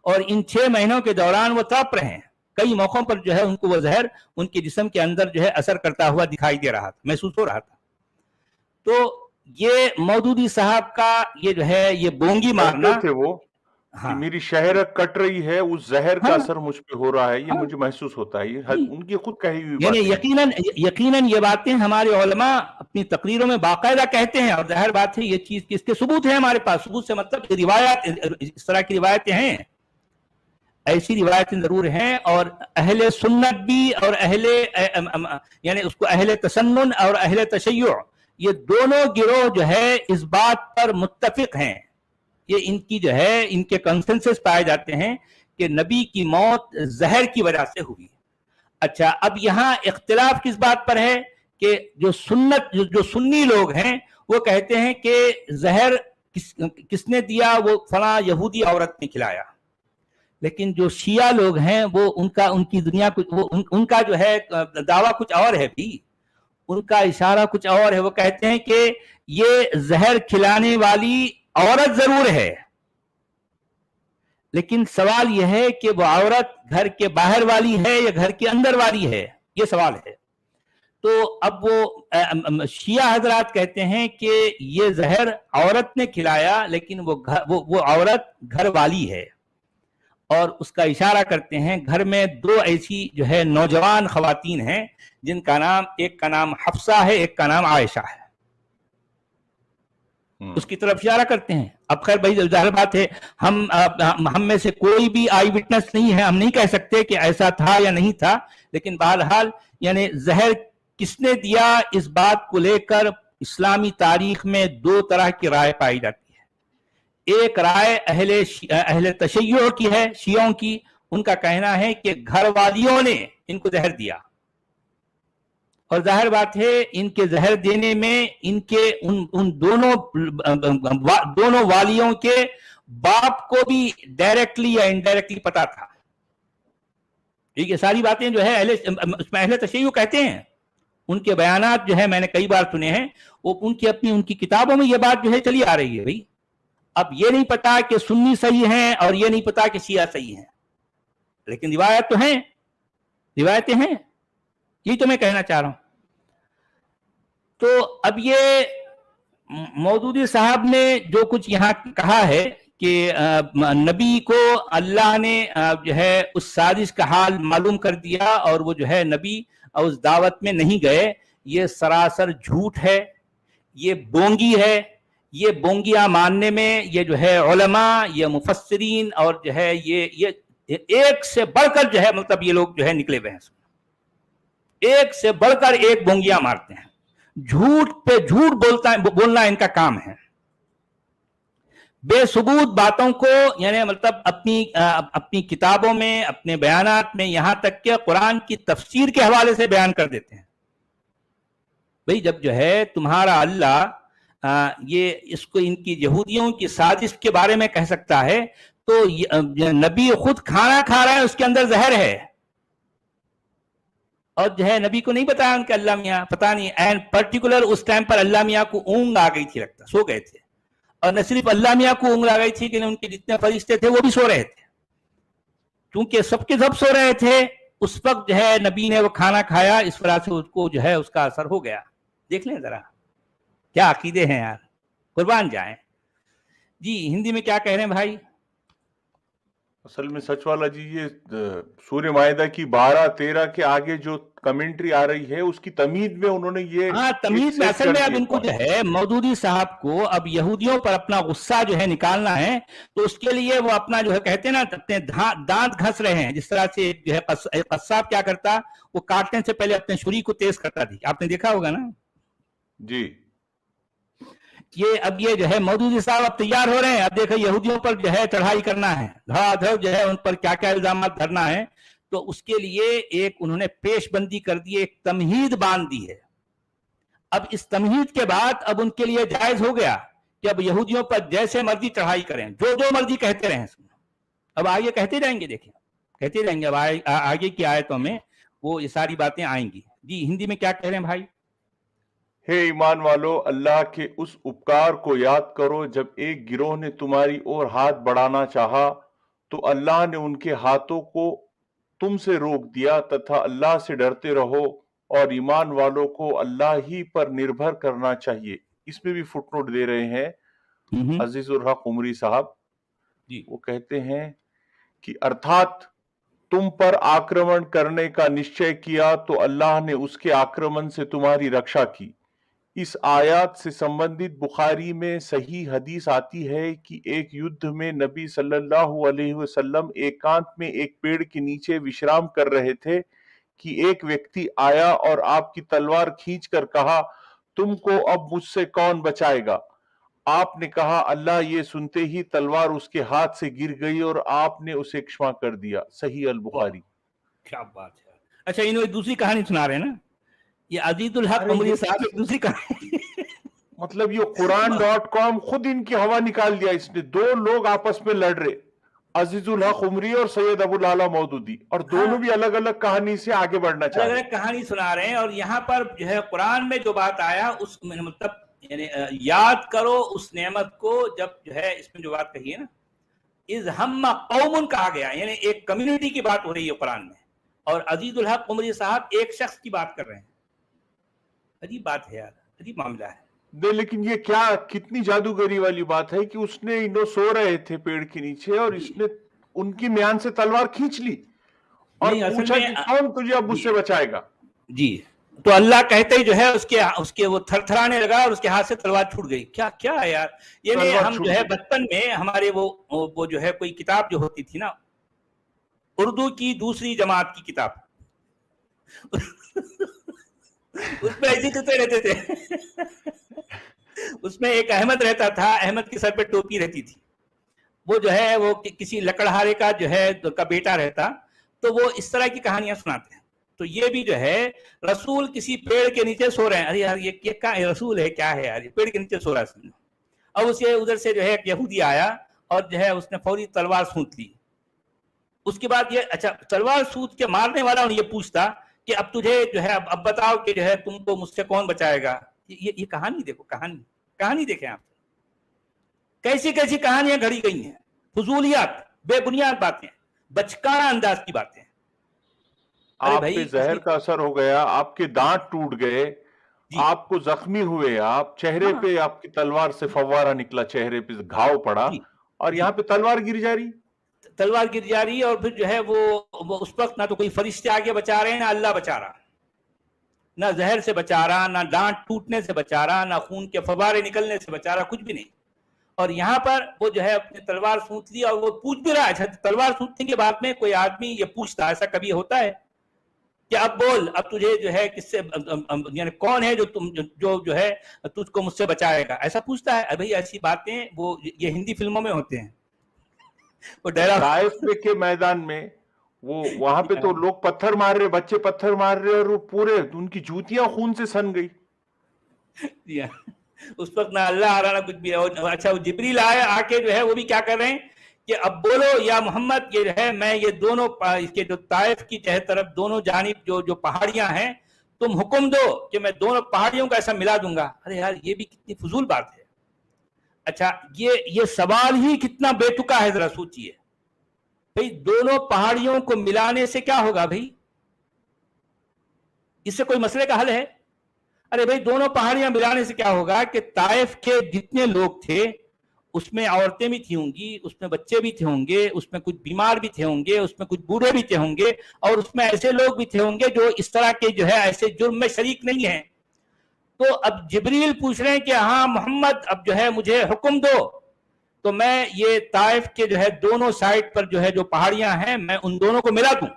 اور ان 6 مہینوں کے دوران وہ تڑپ رہے ہیں، کئی موقعوں پر جو ہے ان کو وہ زہر ان کے جسم کے اندر جو ہے اثر کرتا ہوا دکھائی دے رہا تھا، محسوس ہو رہا تھا۔ تو یہ مودودی صاحب کا یہ جو ہے یہ بونگی مارنا تھے وہ کہ میری شہرت کٹ رہی ہے، اس زہر کا اثر مجھ پہ ہو رہا ہے، یہ مجھے محسوس ہوتا ہے، یہ ان کی خود کہی ہوئی بات ہے، یقیناً یہ باتیں ہمارے علماء اپنی تقریروں میں باقاعدہ کہتے ہیں، اور ظاہر بات ہے یہ چیز اس کے ثبوت ہے ہمارے پاس، ثبوت سے مطلب روایات اس طرح کی روایتیں ہیں، ایسی روایتیں ضرور ہیں، اور اہل سنت بھی اور یعنی اس کو اہل تسنن اور اہل تشیع، یہ دونوں گروہ جو ہے اس بات پر متفق ہیں، یہ ان کی جو ہے ان کے کنسنسس پائے جاتے ہیں کہ نبی کی موت زہر کی وجہ سے ہوئی. اچھا اب یہاں اختلاف کس بات پر ہے کہ جو سنی لوگ ہیں وہ کہتے ہیں کہ زہر کس نے دیا, وہ فلاں یہودی عورت نے کھلایا. لیکن جو شیعہ لوگ ہیں وہ ان کی دنیا ان کا جو ہے دعویٰ کچھ اور ہے بھی, ان کا اشارہ کچھ اور ہے. وہ کہتے ہیں کہ یہ زہر کھلانے والی عورت ضرور ہے, لیکن سوال یہ ہے کہ وہ عورت گھر کے باہر والی ہے یا گھر کے اندر والی ہے, یہ سوال ہے. تو اب وہ شیعہ حضرات کہتے ہیں کہ یہ زہر عورت نے کھلایا, لیکن وہ عورت گھر والی ہے, اور اس کا اشارہ کرتے ہیں گھر میں دو ایسی جو ہے نوجوان خواتین ہیں جن کا نام, ایک کا نام حفصہ ہے, ایک کا نام عائشہ ہے. اس کی طرف اشارہ کرتے ہیں. اب خیر بھائی ظاہر بات ہے ہم میں سے کوئی بھی آئی وٹنس نہیں ہے, ہم نہیں کہہ سکتے کہ ایسا تھا یا نہیں تھا, لیکن بہرحال یعنی زہر کس نے دیا اس بات کو لے کر اسلامی تاریخ میں دو طرح کی رائے پائی جاتی ہے. ایک رائے اہل تشیع کی ہے, شیعوں کی. ان کا کہنا ہے کہ گھر والیوں نے ان کو زہر دیا, اور ظاہر بات ہے ان کے زہر دینے میں ان کے ان دونوں والیوں کے باپ کو بھی ڈائریکٹلی یا انڈائریکٹلی پتا تھا. یہ ساری باتیں جو ہے اہل تشیع کہتے ہیں. ان کے بیانات جو ہے میں نے کئی بار سنے ہیں, وہ ان کی کتابوں میں یہ بات جو ہے چلی آ رہی ہے. بھائی اب یہ نہیں پتا کہ سنی صحیح ہیں اور یہ نہیں پتا کہ شیعہ صحیح ہیں, لیکن روایت تو ہیں, روایتیں ہیں. یہی تو میں کہنا چاہ رہا ہوں. تو اب یہ مودودی صاحب نے جو کچھ یہاں کہا ہے کہ نبی کو اللہ نے جو ہے اس سازش کا حال معلوم کر دیا اور وہ جو ہے نبی اس دعوت میں نہیں گئے, یہ سراسر جھوٹ ہے, یہ بونگی ہے. یہ بونگیاں ماننے میں یہ جو ہے علماء, یہ مفسرین اور جو ہے یہ ایک سے بڑھ کر جو ہے مطلب یہ لوگ جو ہے نکلے ہوئے ہیں, ایک سے بڑھ کر ایک بونگیاں مارتے ہیں. جھوٹ پہ جھوٹ بولنا ان کا کام ہے. بے ثبوت باتوں کو یعنی مطلب اپنی کتابوں میں, اپنے بیانات میں, یہاں تک کہ قرآن کی تفسیر کے حوالے سے بیان کر دیتے ہیں. بھئی جب جو ہے تمہارا اللہ یہ اس کو ان کی یہودیوں کی سازش کے بارے میں کہہ سکتا ہے, تو نبی خود کھانا کھا رہا ہے, اس کے اندر زہر ہے, اور جو ہے نبی کو نہیں بتایا ان کے اللہ میاں, پتہ نہیں این پرٹیکولر اس ٹائم پر اللہ میاں کو اونگ آ گئی تھی, لگتا سو گئے تھے. اور نہ صرف اللہ میاں کو اونگ آ گئی تھی کہ ان کے جتنے فرشتے تھے وہ بھی سو رہے تھے. کیونکہ سب کے سب سو رہے تھے اس وقت جو ہے نبی نے وہ کھانا کھایا, اس وجہ سے اس کو جو ہے اس کا اثر ہو گیا. دیکھ لیں ذرا کیا عقیدے ہیں یار, قربان جائیں. جی ہندی میں کیا کہہ رہے ہیں بھائی؟ اصل میں سچ والا جی یہ سورہ مائدہ کی 12-13 کے آگے جو کمنٹری آ رہی ہے اس کی تمہید میں انہوں نے یہ تمہید میں اصل میں اب ان کو جو ہے مودودی صاحب کو اب یہودیوں پر اپنا غصہ جو ہے نکالنا ہے, تو اس کے لیے وہ اپنا جو ہے کہتے ہیں نا اپنے دانت گھس رہے ہیں. جس طرح سے جو ہے قصاب کیا کرتا, وہ کاٹنے سے پہلے اپنے چھری کو تیز کرتا تھی, آپ نے دیکھا ہوگا نا جی. اب یہ جو ہے مودودی صاحب اب تیار ہو رہے ہیں. اب دیکھیں یہودیوں پر جو ہے چڑھائی کرنا ہے, دھڑا دھڑ جو ہے ان پر کیا کیا الزامات دھرنا ہے. تو اس کے لیے ایک انہوں نے پیش بندی کر دی, ایک تمہید باندھ دی ہے. اب اس تمہید کے بعد اب ان کے لیے جائز ہو گیا کہ اب یہودیوں پر جیسے مرضی چڑھائی کریں, جو مرضی کہتے رہیں. اب آگے کہتے جائیں گے, دیکھیں کہتے رہیں گے. اب آگے کی آیتوں میں وہ یہ ساری باتیں آئیں گی. جی ہندی میں کیا کہہ رہے ہیں بھائی؟ ہے ایمان والو, اللہ کے اس اپکار کو یاد کرو جب ایک گروہ نے تمہاری اور ہاتھ بڑھانا چاہا تو اللہ نے ان کے ہاتھوں کو تم سے روک دیا, تتھا اللہ سے ڈرتے رہو اور ایمان والوں کو اللہ ہی پر نربھر کرنا چاہیے. اس میں بھی فٹ نوٹ دے رہے ہیں عزیز الحق عمری صاحب. وہ کہتے ہیں کہ ارتھات تم پر آکرمن کرنے کا نشچے کیا تو اللہ نے اس کے آکرمن سے تمہاری رکشا کی. اس آیات سے سمبندھت بخاری میں صحیح حدیث آتی ہے کہ ایک یدھ میں نبی صلی اللہ علیہ وسلم ایکانت میں ایک پیڑ کے نیچے وشرام کر رہے تھے کہ ایک ویکتی آیا اور آپ کی تلوار کھینچ کر کہا, تم کو اب مجھ سے کون بچائے گا؟ آپ نے کہا اللہ یہ سنتے ہی تلوار اس کے ہاتھ سے گر گئی اور آپ نے اسے کشما کر دیا. صحیح البخاری. کیا بات ہے. اچھا انہوں ایک دوسری کہانی سنا رہے ہیں نا, یہ عزیز الحق ارے عمری صاحب ایک دوسری کہانی. مطلب یہ قرآن.com خود ان کی ہوا نکال دیا اس نے. دو لوگ آپس میں لڑ رہے, عزیز الحق عمری اور سید ابو العلا مودودی, اور دونوں بھی الگ الگ کہانی سے آگے بڑھنا چاہ الگ رہے. الگ کہانی سنا رہے ہیں, اور یہاں پر جو ہے قرآن میں جو بات آیا اس میں مطلب یعنی یاد کرو اس نعمت کو, جب جو ہے اس میں جو بات کہی ہے نا اذ ہم قوم کہا گیا, یعنی ایک کمیونٹی کی بات ہو رہی ہے قرآن میں, اور عزیز الحق عمری صاحب ایک شخص کی بات کر رہے ہیں. عجیب بات ہے یار, عجیب معاملہ ہے. نہیں لیکن یہ کیا کتنی جادوگری والی بات ہے کہ اس نے انہوں سو رہے تھے پیڑ کے نیچے اور اس نے ان کی میان سے تلوار کھینچ لی اور نہیں, اصل پوچھا میں کہ کون تجھے اب مجھ سے بچائے گا. جی تو اللہ کہتے ہی جو ہے اس کے وہ تھر تھرانے لگا اور اس کے ہاتھ سے تلوار چھوٹ گئی. کیا ہے یار, یعنی ہم جو ہے بچپن میں ہمارے وہ جو ہے کوئی کتاب جو ہوتی تھی نا اردو کی دوسری جماعت کی کتاب, اس میں ایسی قصے رہتے تھے. اس میں ایک احمد رہتا تھا, احمد کے سر پہ ٹوپی رہتی تھی, وہ جو ہے وہ کسی لکڑہارے کا جو ہے کا بیٹا رہتا, تو وہ اس طرح کی کہانیاں سناتے ہیں. تو یہ بھی جو ہے رسول کسی پیڑ کے نیچے سو رہے ہیں, ارے یار یہ کیا رسول ہے, کیا ہے یار, یہ پیڑ کے نیچے سو رہا ہے سمجھو. اب اسے ادھر سے جو ہے ایک یہودی آیا اور جو ہے اس نے فوری تلوار سونت لی. اس کے بعد یہ اچھا تلوار سونت کے مارنے والا انہیں یہ پوچھتا کہ اب تجھے جو ہے اب بتاؤ کہ جو ہے تم کو مجھ سے کون بچائے گا. یہ کہانی دیکھو, کہانی دیکھیں آپ, کیسی کیسی کہانیاں گھڑی گئی ہیں, فضولیات, بے بنیاد باتیں, بچکانہ انداز کی باتیں. آپ پہ زہر کا اثر ہو گیا, آپ کے دانت ٹوٹ گئے, آپ کو زخمی ہوئے, آپ چہرے پہ آپ کی تلوار سے فوارہ نکلا, چہرے پہ گھاؤ پڑا, اور یہاں پہ تلوار گر جا رہی. اور پھر جو ہے وہ اس وقت نہ تو کوئی فرشتے آگے بچا رہے ہیں, نہ اللہ بچا رہا, نہ زہر سے بچا رہا, نہ دانت ٹوٹنے سے بچا رہا, نہ خون کے فوارے نکلنے سے بچا رہا, کچھ بھی نہیں. اور یہاں پر وہ جو ہے اپنے تلوار سونت لی, اور وہ پوچھ بھی رہا ہے. تلوار سونتنے کے بعد میں کوئی آدمی یہ پوچھتا, ایسا کبھی ہوتا ہے کہ اب بول, اب تجھے جو ہے کس سے یعنی کون ہے جو ہے تجھ کو مجھ سے بچائے گا, ایسا پوچھتا ہے. بھائی ایسی باتیں وہ یہ ہندی فلموں میں ہوتے ہیں. وہ طائف کے میدان میں وہ وہاں پہ تو لوگ پتھر مار رہے, بچے پتھر مار رہے, اور وہ پورے ان کی جوتیاں خون سے سن گئی. اس وقت نہ اللہ آ رہا نہ کچھ بھی. اچھا وہ جبریل آئے, آ کے جو ہے وہ بھی کیا کر رہے ہیں کہ اب بولو یا محمد, یہ ہے میں یہ دونوں اس کے جو طائف کی طرف دونوں جانب جو پہاڑیاں ہیں, تم حکم دو کہ میں دونوں پہاڑیوں کا ایسا ملا دوں گا. ارے یار یہ بھی کتنی فضول بات ہے. اچھا یہ سوال ہی کتنا بے تکا ہے, ذرا سوچئے بھئی دونوں پہاڑیوں کو ملانے سے کیا ہوگا بھئی, اس سے کوئی مسئلے کا حل ہے؟ ارے بھئی دونوں پہاڑیاں ملانے سے کیا ہوگا کہ طائف کے جتنے لوگ تھے اس میں عورتیں بھی تھی ہوں گی, اس میں بچے بھی تھے ہوں گے, اس میں کچھ بیمار بھی تھے ہوں گے, اس میں کچھ بوڑھے بھی تھے ہوں گے, اور اس میں ایسے لوگ بھی تھے ہوں گے جو اس طرح کے جو ہے ایسے جرم میں شریک نہیں ہیں. تو اب جبریل پوچھ رہے ہیں کہ ہاں محمد اب جو ہے مجھے حکم دو, تو میں یہ طائف کے جو ہے دونوں سائڈ پر جو ہے جو پہاڑیاں ہیں میں ان دونوں کو ملا دوں.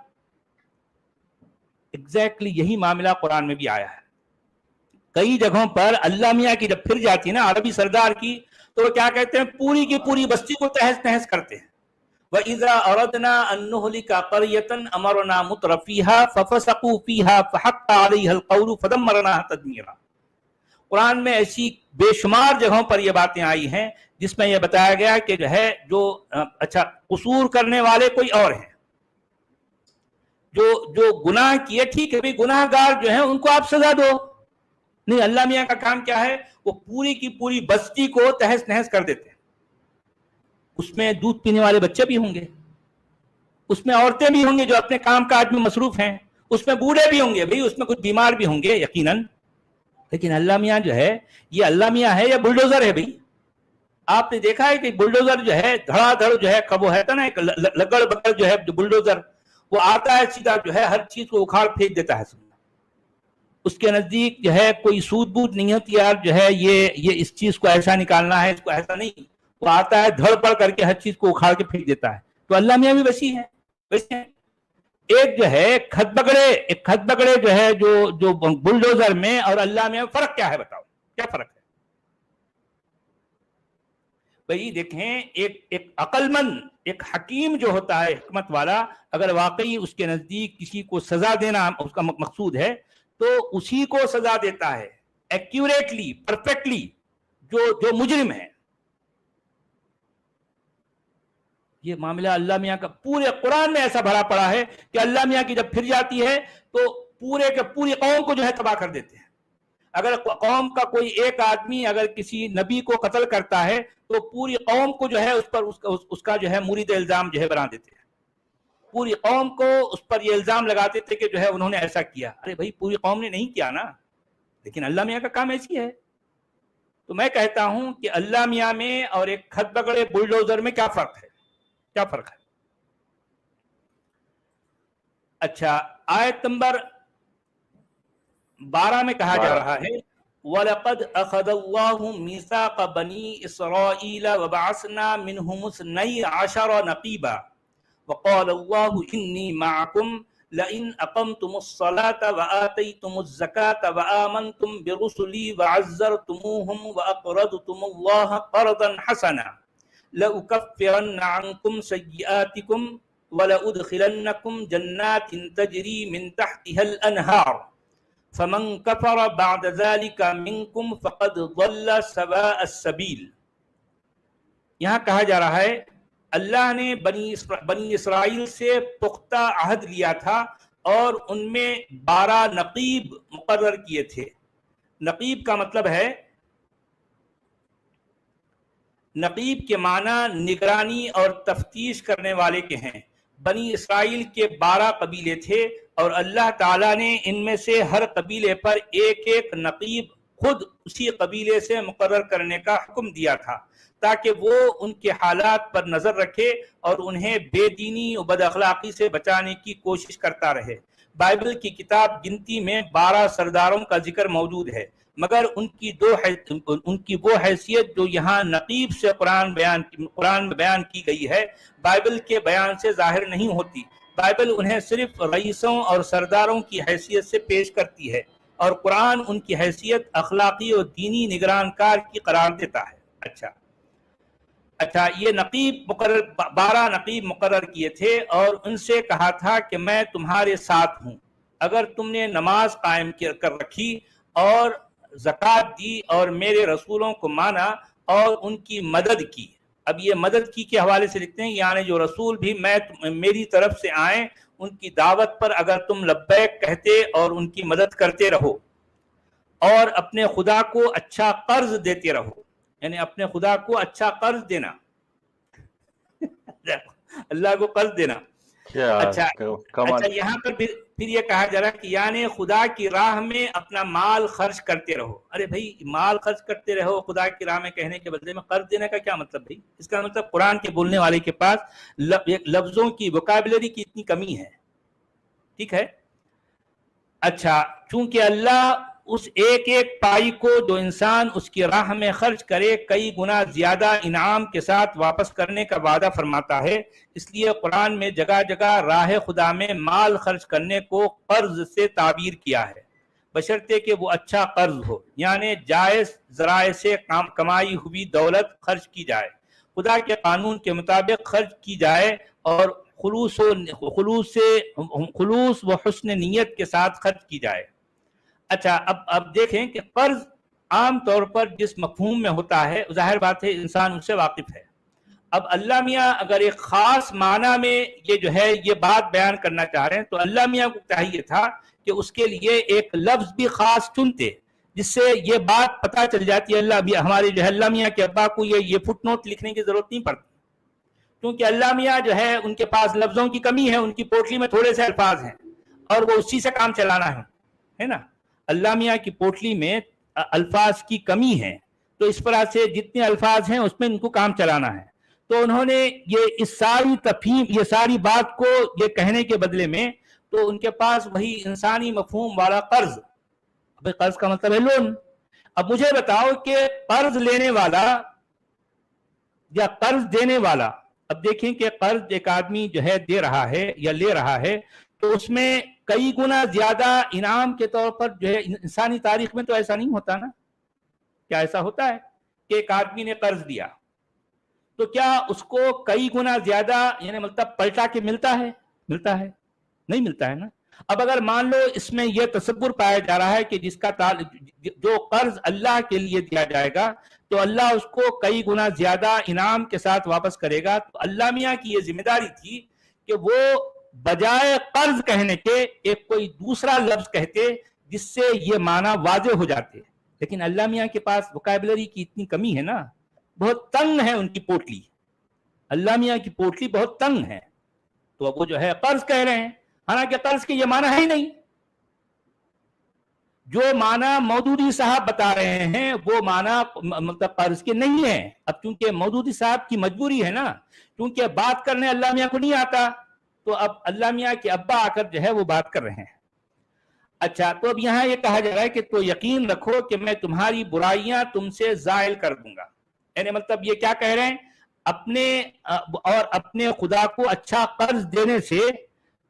ایگزیکٹلی یہی معاملہ قرآن میں بھی آیا ہے. کئی جگہوں پر اللہ میاں کی جب پھر جاتی ہے نا عربی سردار کی, تو وہ کیا کہتے ہیں, پوری کی پوری بستی کو تہس نہس کرتے ہیں. وَإِذَا أَرَدْنَا أَن نُهْلِكَ قَرْيَةً أَمَرْنَا مُتْرَفِيهَا فَفَسَقُوا فِيهَا فَحَقَّ عَلَيْهَا الْقَوْلُ فَدَمَّرْنَاهَا تَدْمِيرًا. قرآن میں ایسی بے شمار جگہوں پر یہ باتیں آئی ہیں جس میں یہ بتایا گیا کہ جو ہے جو اچھا قصور کرنے والے کوئی اور ہیں, جو گناہ کیے, ٹھیک ہے بھی گناہ گار جو ہیں ان کو آپ سزا دو. نہیں, اللہ میاں کا کام کیا ہے, وہ پوری کی پوری بستی کو تہس نہس کر دیتے ہیں. اس میں دودھ پینے والے بچے بھی ہوں گے, اس میں عورتیں بھی ہوں گے جو اپنے کام کاج میں مصروف ہیں, اس میں بوڑھے بھی ہوں گے, بھئی اس میں کچھ بیمار بھی ہوں گے یقیناً. لیکن اللہ میاں جو ہے یہ اللہ میاں ہے یا بلڈوزر ہے بھئی؟ آپ نے دیکھا ہے کہ بلڈوزر جو ہے دھڑا دھڑ جو ہے وہ ہے نا ایک لگڑ بگڑ جو ہے بلڈوزر, وہ آتا ہے سیدھا جو ہے ہر چیز کو اکھاڑ پھینک دیتا ہے. اس کے نزدیک جو ہے کوئی سود بوت نہیں ہوتی یار, جو ہے یہ اس چیز کو ایسا نکالنا ہے, اس کو ایسا نہیں, وہ آتا ہے دھڑ پڑ کر کے ہر چیز کو اکھاڑ کے پھینک دیتا ہے. تو اللہ میاں بھی ویسی ہے. ایک جو ہے کھد بگڑے جو ہے جو بلڈوزر میں اور اللہ میاں فرق کیا ہے, بتاؤ کیا فرق ہے؟ بھئی دیکھیں ایک عقل مند، ایک حکیم جو ہوتا ہے، حکمت والا، اگر واقعی اس کے نزدیک کسی کو سزا دینا اس کا مقصود ہے تو اسی کو سزا دیتا ہے ایکیوریٹلی، پرفیکٹلی، جو مجرم ہے. یہ معاملہ اللہ میاں کا پورے قرآن میں ایسا بھرا پڑا ہے کہ اللہ میاں کی جب پھر جاتی ہے تو پورے کے پوری قوم کو جو ہے تباہ کر دیتے ہیں. اگر قوم کا کوئی ایک آدمی اگر کسی نبی کو قتل کرتا ہے تو پوری قوم کو جو ہے اس پر اس کا جو ہے مرید الزام جو ہے بنا دیتے ہیں. پوری قوم کو اس پر یہ الزام لگاتے تھے کہ جو ہے انہوں نے ایسا کیا. ارے بھائی پوری قوم نے نہیں کیا نا، لیکن اللہ میاں کا کام ایسی ہے. تو میں کہتا ہوں کہ اللہ میاں میں اور ایک کھد بگڑے بلڈوزر میں کیا فرق ہے؟ کیا فرق ہے؟ اچھا، آیت نمبر 12 میں کہا جا رہا ہے وَلَقَدْ أَخَذَ اللَّهُ مِيثَاقَ بَنِي إِسْرَائِيلَ وَبَعَثْنَا مِنْهُمُ اثْنَيْ عَشَرَ نَقِيبًا وَقَالَ اللَّهُ إِنِّي مَعَكُمْ لَئِنْ أَقَمْتُمُ الصَّلَاةَ وَآتَيْتُمُ الزَّكَاةَ وَآمَنْتُمْ بِرُسُلِي وَعَزَّرْتُمُوهُمْ وَأَقْرَضْتُمُ اللَّهَ قَرْضًا حَسَنًا لَأُكَفِّرَنَّ عَنْكُمْ سَيِّئَاتِكُمْ وَلَأُدْخِلَنَّكُمْ جَنَّاتٍ تَجْرِي مِنْ تَحْتِهَا الْأَنْهَارُ فَمَنْ كَفَرَ بَعْدَ ذَلِكَ مِنْكُمْ فَقَدْ ضَلَّ سَوَاءَ السَّبِيلِ. یہاں کہا جا رہا ہے اللہ نے بنی اسرائیل سے پختہ عہد لیا تھا اور ان میں 12 نقیب مقرر کیے تھے. نقیب کا مطلب ہے، نقیب کے معنی نگرانی اور تفتیش کرنے والے کے ہیں. بنی اسرائیل کے 12 قبیلے تھے اور اللہ تعالیٰ نے ان میں سے ہر قبیلے پر ایک ایک نقیب خود اسی قبیلے سے مقرر کرنے کا حکم دیا تھا تاکہ وہ ان کے حالات پر نظر رکھے اور انہیں بے دینی و بد اخلاقی سے بچانے کی کوشش کرتا رہے. بائبل کی کتاب گنتی میں 12 سرداروں کا ذکر موجود ہے، مگر ان کی وہ حیثیت جو یہاں نقیب سے قرآن میں بیان کی گئی ہے بائبل کے بیان سے ظاہر نہیں ہوتی. بائبل انہیں صرف رئیسوں اور سرداروں کی حیثیت سے پیش کرتی ہے اور قرآن ان کی حیثیت اخلاقی اور دینی نگران کار کی قرار دیتا ہے. اچھا، یہ نقیب 12 نقیب مقرر کیے تھے اور ان سے کہا تھا کہ میں تمہارے ساتھ ہوں اگر تم نے نماز قائم کر رکھی اور زکوٰۃ دی اور میرے رسولوں کو مانا اور ان کی مدد کی. اب یہ مدد کی کے حوالے سے لکھتے ہیں یعنی جو رسول بھی میری طرف سے آئیں ان کی دعوت پر اگر تم لبیک کہتے اور ان کی مدد کرتے رہو اور اپنے خدا کو اچھا قرض دیتے رہو، یعنی اپنے خدا کو اچھا قرض دینا اللہ کو قرض دینا. اچھا، یہاں پر پھر یہ کہا جا رہا کہ یعنی خدا کی راہ میں اپنا مال خرچ کرتے رہو. ارے بھائی مال خرچ کرتے رہو خدا کی راہ میں کہنے کے بدلے میں قرض دینے کا کیا مطلب بھائی؟ اس کا مطلب قرآن کے بولنے والے کے پاس لفظوں کی ووکیبلری کی اتنی کمی ہے. ٹھیک ہے. اچھا، چونکہ اللہ اس ایک ایک پائی کو جو انسان اس کی راہ میں خرچ کرے کئی گنا زیادہ انعام کے ساتھ واپس کرنے کا وعدہ فرماتا ہے، اس لیے قرآن میں جگہ جگہ راہ خدا میں مال خرچ کرنے کو قرض سے تعبیر کیا ہے، بشرطے کہ وہ اچھا قرض ہو، یعنی جائز ذرائع سے کمائی ہوئی دولت خرچ کی جائے، خدا کے قانون کے مطابق خرچ کی جائے اور خلوص و حسن نیت کے ساتھ خرچ کی جائے. اچھا، اب دیکھیں کہ قرض عام طور پر جس مفہوم میں ہوتا ہے ظاہر بات ہے انسان ان سے واقف ہے. اب اللہ میاں اگر ایک خاص معنی میں یہ جو ہے یہ بات بیان کرنا چاہ رہے ہیں تو اللہ میاں کو چاہیے تھا کہ اس کے لیے ایک لفظ بھی خاص چنتے جس سے یہ بات پتہ چل جاتی ہے. ہمارے جو ہے اللہ میاں کے ابا کو یہ فٹ نوٹ لکھنے کی ضرورت نہیں پڑتی کیونکہ اللہ میاں جو ہے ان کے پاس لفظوں کی کمی ہے، ان کی پوٹلی میں تھوڑے سے الفاظ ہیں اور وہ اسی سے کام چلانا ہے نا. اللہ میاں کی پوٹلی میں الفاظ کی کمی ہے تو اس طرح سے جتنے الفاظ ہیں اس میں ان کو کام چلانا ہے. تو انہوں نے اس ساری تفہیم یہ ساری بات کو یہ کہنے کے بدلے میں تو ان کے پاس وہی انسانی مفہوم والا قرض. قرض کا مطلب ہے لون. اب مجھے بتاؤ کہ قرض لینے والا یا قرض دینے والا، اب دیکھیں کہ قرض ایک آدمی جو ہے دے رہا ہے یا لے رہا ہے تو اس میں کئی گنا زیادہ انعام کے طور پر جو ہے انسانی تاریخ میں تو ایسا نہیں ہوتا نا. کیا ایسا ہوتا ہے کہ ایک آدمی نے قرض دیا تو کیا اس کو کئی گنا زیادہ یعنی مطلب پلٹا کے ملتا ہے؟ نہیں ملتا ہے نا. اب اگر مان لو اس میں یہ تصور پایا جا رہا ہے کہ جس کا جو قرض اللہ کے لیے دیا جائے گا تو اللہ اس کو کئی گنا زیادہ انعام کے ساتھ واپس کرے گا، تو اللہ میاں کی یہ ذمہ داری تھی کہ وہ بجائے قرض کہنے کے ایک کوئی دوسرا لفظ کہتے جس سے یہ معنی واضح ہو جاتے. لیکن اللہ میاں کے پاس وکیبلری کی اتنی کمی ہے نا، بہت تنگ ہے ان کی پوٹلی، اللہ میاں کی پوٹلی بہت تنگ ہے، تو وہ جو ہے قرض کہہ رہے ہیں، حالانکہ قرض کے یہ معنی ہے ہی نہیں. جو معنی مودودی صاحب بتا رہے ہیں وہ معنی مطلب قرض کے نہیں ہے. اب چونکہ مودودی صاحب کی مجبوری ہے نا، کیونکہ بات کرنے اللہ میاں کو نہیں آتا، تو اب اللہ میاں کے ابا آ کر جو ہے وہ بات کر رہے ہیں. اچھا، تو اب یہاں یہ کہا جا رہا ہے کہ تو یقین رکھو کہ میں تمہاری برائیاں تم سے زائل کر دوں گا. یعنی مطلب یہ کیا کہہ رہے ہیں، اپنے خدا کو اچھا قرض دینے سے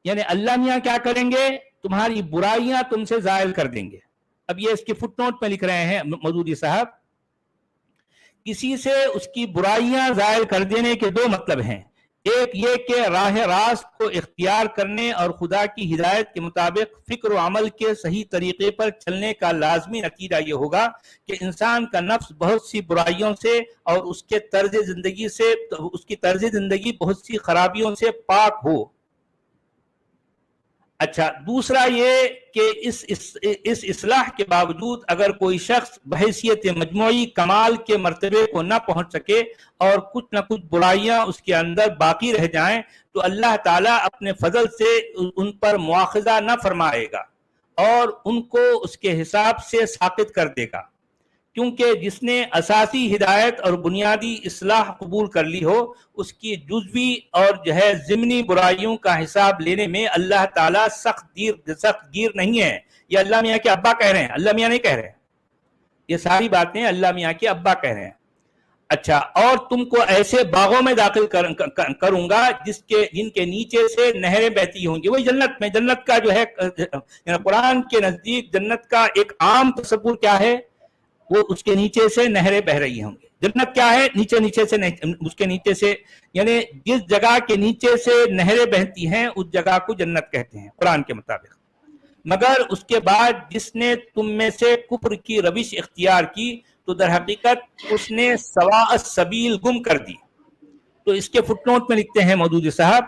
یعنی اللہ میاں کیا کریں گے، تمہاری برائیاں تم سے زائل کر دیں گے. اب یہ اس کے فٹ نوٹ میں لکھ رہے ہیں مودودی صاحب، کسی سے اس کی برائیاں زائل کر دینے کے دو مطلب ہیں. ایک یہ کہ راہ راست کو اختیار کرنے اور خدا کی ہدایت کے مطابق فکر و عمل کے صحیح طریقے پر چلنے کا لازمی نتیجہ یہ ہوگا کہ انسان کا نفس بہت سی برائیوں سے اور اس کی طرز زندگی بہت سی خرابیوں سے پاک ہو. اچھا، دوسرا یہ کہ اس اصلاح کے باوجود اگر کوئی شخص بحیثیت مجموعی کمال کے مرتبے کو نہ پہنچ سکے اور کچھ نہ کچھ برائیاں اس کے اندر باقی رہ جائیں تو اللہ تعالیٰ اپنے فضل سے ان پر مواخذہ نہ فرمائے گا اور ان کو اس کے حساب سے ساقط کر دے گا، کیونکہ جس نے اساسی ہدایت اور بنیادی اصلاح قبول کر لی ہو اس کی جزوی اور جو ہے ضمنی برائیوں کا حساب لینے میں اللہ تعالیٰ سخت گیر نہیں ہے. یہ اللہ میاں کے ابا کہہ رہے ہیں، اللہ میاں نہیں کہہ رہے ہیں. یہ ساری باتیں اللہ میاں کے ابا کہہ رہے ہیں. اچھا، اور تم کو ایسے باغوں میں داخل کروں گا جن کے نیچے سے نہریں بہتی ہوں گی. وہی جنت میں، جنت کا جو ہے قرآن کے نزدیک جنت کا ایک عام تصور کیا ہے، وہ اس کے نیچے سے نہریں بہ رہی ہوں گی. جنت کیا ہے، نیچے سے اس کے نیچے سے یعنی جس جگہ کے نیچے سے نہریں بہتی ہیں اس جگہ کو جنت کہتے ہیں قرآن کے مطابق. مگر اس کے بعد جس نے تم میں سے کفر کی روش اختیار کی تو در حقیقت اس نے سواء السبیل گم کر دی. تو اس کے فٹ نوٹ میں لکھتے ہیں مودودی صاحب،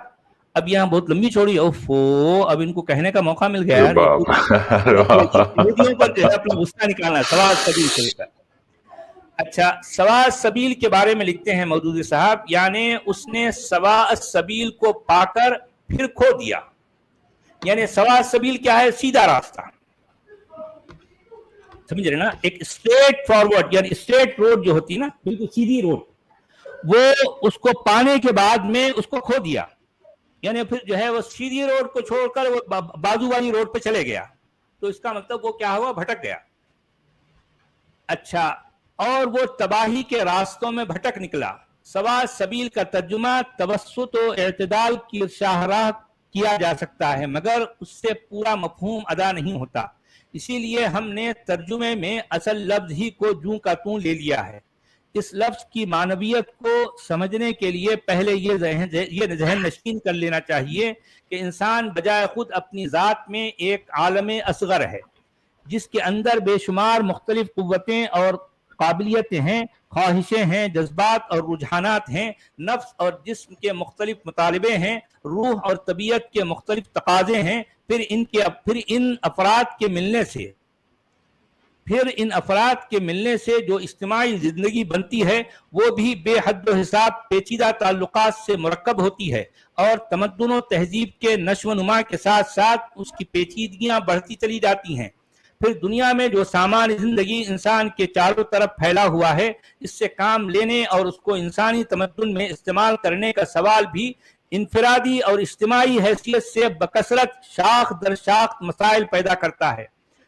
اب یہاں بہت لمبی چھوڑی، اب ان کو کہنے کا موقع مل گیا اپنا غصہ نکالنا سواء السبیل سے لے کر. اچھا، سواء السبیل کے بارے میں لکھتے ہیں مودودی صاحب، یعنی اس نے سواء السبیل کو پا کر پھر کھو دیا. یعنی سواء السبیل کیا ہے، سیدھا راستہ، سمجھ رہے نا، ایک اسٹریٹ فارورڈ یعنی اسٹریٹ روڈ جو ہوتی ہے نا، بالکل سیدھی روڈ، وہ اس کو پانے کے بعد میں اس کو کھو دیا. یعنی پھر جو ہے وہ سیدھی روڈ کو چھوڑ کر وہ بازو والی روڈ پہ چلے گیا، تو اس کا مطلب وہ کیا ہوا، بھٹک گیا. اچھا، اور وہ تباہی کے راستوں میں بھٹک نکلا. سواء السبیل کا ترجمہ توسط و اعتدال کی شاہراہ کیا جا سکتا ہے، مگر اس سے پورا مفہوم ادا نہیں ہوتا. اسی لیے ہم نے ترجمے میں اصل لفظ ہی کو جوں کا توں لے لیا ہے. اس لفظ کی معنویت کو سمجھنے کے لیے پہلے یہ ذہن نشین کر لینا چاہیے کہ انسان بجائے خود اپنی ذات میں ایک عالم اصغر ہے جس کے اندر بے شمار مختلف قوتیں اور قابلیتیں ہیں، خواہشیں ہیں، جذبات اور رجحانات ہیں، نفس اور جسم کے مختلف مطالبے ہیں، روح اور طبیعت کے مختلف تقاضے ہیں. پھر ان افراد کے ملنے سے جو اجتماعی زندگی بنتی ہے وہ بھی بے حد و حساب پیچیدہ تعلقات سے مرکب ہوتی ہے، اور تمدن و تہذیب کے نشو و نما کے ساتھ ساتھ اس کی پیچیدگیاں بڑھتی چلی جاتی ہیں. پھر دنیا میں جو سامان زندگی انسان کے چاروں طرف پھیلا ہوا ہے، اس سے کام لینے اور اس کو انسانی تمدن میں استعمال کرنے کا سوال بھی انفرادی اور اجتماعی حیثیت سے بکثرت شاخ در شاخ مسائل پیدا کرتا ہے.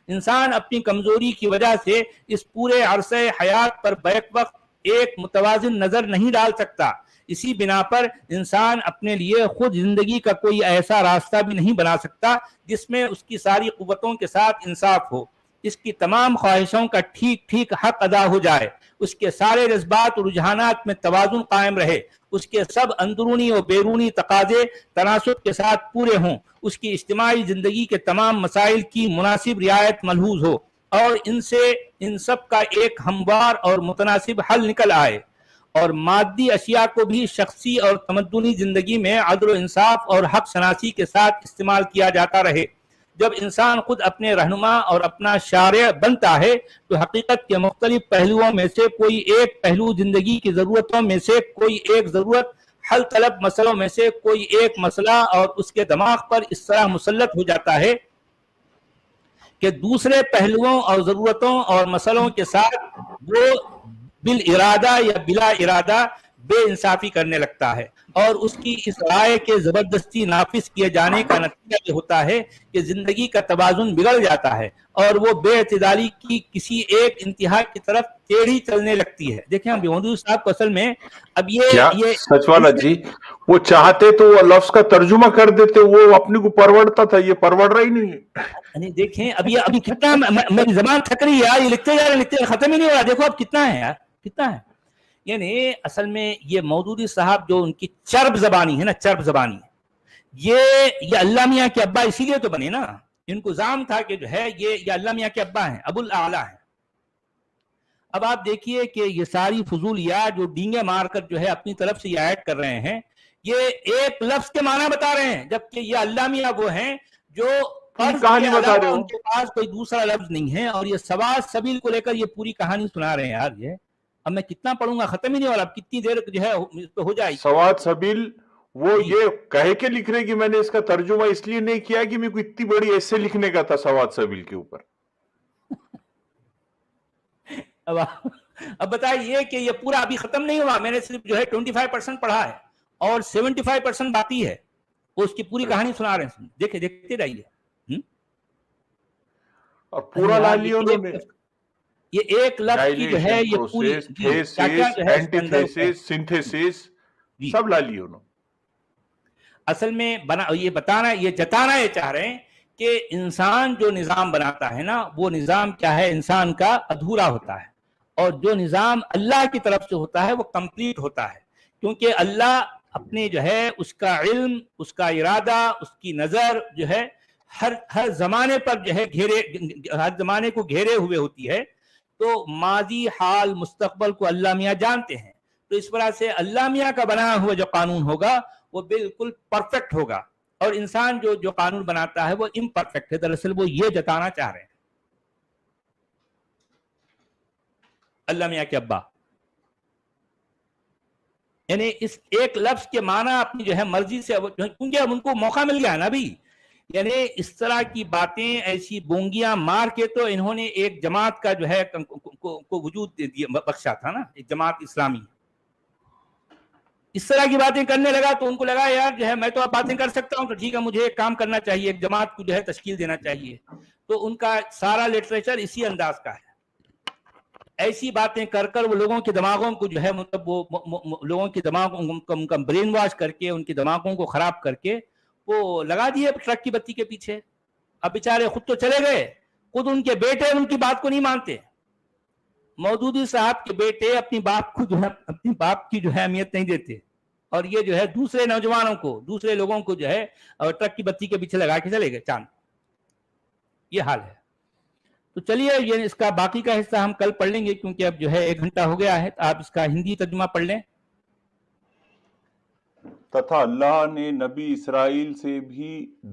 انسان اپنی کمزوری کی وجہ سے اس پورے عرصے حیات پر بیک وقت ایک متوازن نظر نہیں ڈال سکتا. اسی بنا پر انسان اپنے لیے خود زندگی کا کوئی ایسا راستہ بھی نہیں بنا سکتا جس میں اس کی ساری قوتوں کے ساتھ انصاف ہو. اس کی تمام خواہشوں کا ٹھیک ٹھیک حق ادا ہو جائے، اس کے سارے جذبات اور رجحانات میں توازن قائم رہے، اس کے سب اندرونی اور بیرونی تقاضے تناسب کے ساتھ پورے ہوں، اس کی اجتماعی زندگی کے تمام مسائل کی مناسب رعایت ملحوظ ہو اور ان سب کا ایک ہموار اور متناسب حل نکل آئے، اور مادی اشیاء کو بھی شخصی اور تمدنی زندگی میں عدل و انصاف اور حق شناسی کے ساتھ استعمال کیا جاتا رہے۔ جب انسان خود اپنے رہنما اور اپنا شارع بنتا ہے تو حقیقت کے مختلف پہلوؤں میں سے کوئی ایک پہلو، زندگی کی ضرورتوں میں سے کوئی ایک ضرورت، حل طلب مسئلوں میں سے کوئی ایک مسئلہ اور اس کے دماغ پر اس طرح مسلط ہو جاتا ہے کہ دوسرے پہلوؤں اور ضرورتوں اور مسئلوں کے ساتھ وہ بالارادہ یا بلا ارادہ بے انصافی کرنے لگتا ہے، اور اس کی اس رائے کے زبردستی نافذ کیے جانے کا نتیجہ یہ ہوتا ہے کہ زندگی کا توازن بگڑ جاتا ہے اور وہ بے اعتدالی کی کسی ایک انتہا کی طرف ٹیڑھی چلنے لگتی ہے۔ دیکھیں ہم مودودی صاحب کو اصل میں اب کیا یہ سچ والا جی، وہ چاہتے تو وہ لفظ کا ترجمہ کر دیتے، وہ اپنے کو پروڑتا تھا، یہ پروڑ رہا ہی نہیں ہے۔ دیکھیں ابھی کتنا میری زبان تھک رہی ہے یار، یہ لکھتے جا رہے ہیں، لکھتے ختم ہی نہیں ہو رہا، دیکھو اب کتنا ہے یار، کتنا ہے۔ یعنی اصل میں یہ مودودی صاحب جو ان کی چرب زبانی ہے نا، چرب زبانی، یہ اللہ میاں کے ابا اسی لیے تو بنے نا، ان کو زام تھا کہ جو ہے یہ اللہ میاں کے ابا ہیں، ابو الاعلیٰ ہیں۔ اب آپ دیکھیے کہ یہ ساری فضولیات جو ڈینگے مار کر جو ہے اپنی طرف سے یہ ایڈ کر رہے ہیں، یہ ایک لفظ کے معنی بتا رہے ہیں، جبکہ یہ اللہ میاں وہ ہیں جو فرض کہانی کے بتا رہے علاوہ ہو۔ ان کے پاس کوئی دوسرا لفظ نہیں ہے، اور یہ سواد سبیل کو لے کر یہ پوری کہانی سنا رہے ہیں یار۔ یہ اب میں کتنا پڑھوں گا، ختم ہی نہیں ہو رہا، اب کتنی دیر جو ہے ہو جائے گی۔ سواد سبیل وہ یہ کہہ کے لکھ رہے کہ میں نے اس کا ترجمہ اس لیے نہیں کیا کہ میرے کو اتنی بڑی ایسے لکھنے کا تھا سواد سبیل کے اوپر۔ اب بتائیے کہ یہ پورا ابھی ختم نہیں ہوا، میں نے صرف جو ہے 25% پڑھا ہے اور 75% باقی ہے، وہ اس کی پوری کہانی سنا رہے ہیں، دیکھتے رہیے۔ اور پورا لا لیا انہوں نے، یہ ایک لفظ کی جو ہے یہ پوری کیا کیا جو ہے اس کے اندر سنتھیسس سب لا لیے انہوں نے۔ اصل میں یہ بتانا، یہ جتانا یہ چاہ رہے ہیں کہ انسان جو نظام بناتا ہے نا، وہ نظام کیا ہے، انسان کا ادھورا ہوتا ہے، اور جو نظام اللہ کی طرف سے ہوتا ہے وہ کمپلیٹ ہوتا ہے، کیونکہ اللہ اپنے جو ہے اس کا علم، اس کا ارادہ، اس کی نظر جو ہے ہر زمانے پر جو ہے ہر زمانے کو گھیرے ہوئے ہوتی ہے، تو ماضی، حال، مستقبل کو اللہ میاں جانتے ہیں، تو اس وجہ سے اللہ میاں کا بنا ہوا جو قانون ہوگا وہ بالکل پرفیکٹ ہوگا، اور انسان جو قانون بناتا ہے وہ امپرفیکٹ ہے۔ دراصل وہ یہ جتانا چاہ رہے ہیں اللہ میاں کے ابا، یعنی اس ایک لفظ کے معنی اپنی جو ہے مرضی سے، کیونکہ اب ان کو موقع مل گیا نا بھی، یعنی اس طرح کی باتیں ایسی بونگیاں مار کے تو انہوں نے ایک جماعت کا جو ہے کو وجود دے دیا، بخشا تھا نا، ایک جماعت اسلامی۔ اس طرح کی باتیں کرنے لگا تو ان کو لگا یار جو ہے میں تو اب باتیں کر سکتا ہوں، تو ٹھیک ہے مجھے ایک کام کرنا چاہیے، ایک جماعت کو جو ہے تشکیل دینا چاہیے، تو ان کا سارا لٹریچر اسی انداز کا ہے، ایسی باتیں کر کر وہ لوگوں کے دماغوں کو جو ہے مطلب وہ لوگوں کے دماغوں کا برین واش کر کے، ان کے دماغوں کو خراب کر کے وہ لگا دیے ٹرک کی بتی کے پیچھے۔ اب بیچارے خود تو چلے گئے، خود ان کے بیٹے ان کی بات کو نہیں مانتے۔ مودودی صاحب کے بیٹے اپنی باپ کو جو ہے اپنی باپ کی جو ہے اہمیت نہیں دیتے، اور یہ جو ہے دوسرے نوجوانوں کو، دوسرے لوگوں کو جو ہے ٹرک کی بتی کے پیچھے لگا کے چلے گئے چاند۔ یہ حال ہے۔ تو چلیے یہ اس کا باقی کا حصہ ہم کل پڑھ لیں گے، کیونکہ اب جو ہے 1 گھنٹہ ہو گیا ہے، تو آپ اس کا ہندی ترجمہ پڑھ لیں۔ تتھا اللہ نے نبی اسرائیل سے بھی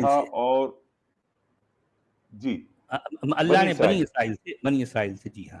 تھا، اور جی اللہ نے بنی اسرائیل سے جی ہاں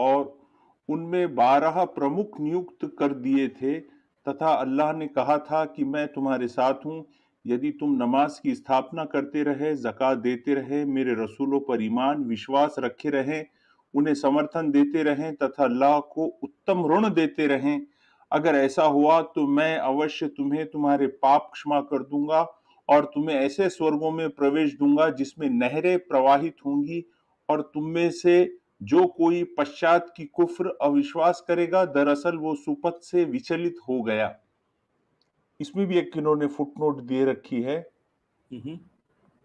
اور ان میں 12 پرمکھ نیوکت کر دیے تھے، تتھا اللہ نے کہا تھا کہ میں تمہارے ساتھ ہوں، یدی تم نماز کی استھاپنا کرتے رہے، زکوٰۃ دیتے رہے، میرے رسولوں پر ایمان وشواس رکھے رہیں، انہیں سمرتھن دیتے رہیں، تتھا اللہ کو اتم رن دیتے رہیں، اگر ایسا ہوا تو میں اوشیہ تمہیں تمہارے پاپ کشما کر دوں گا، اور تمہیں ایسے سورگوں میں پرویش دوں گا جس میں نہریں پرواہت ہوں گی، اور تم میں سے جو کوئی پشچات کی کفر اوشواس کرے گا دراصل وہ سپت سے وچلت ہو گیا۔ اس میں بھی ایک انہوں نے فٹ نوٹ دے رکھی ہے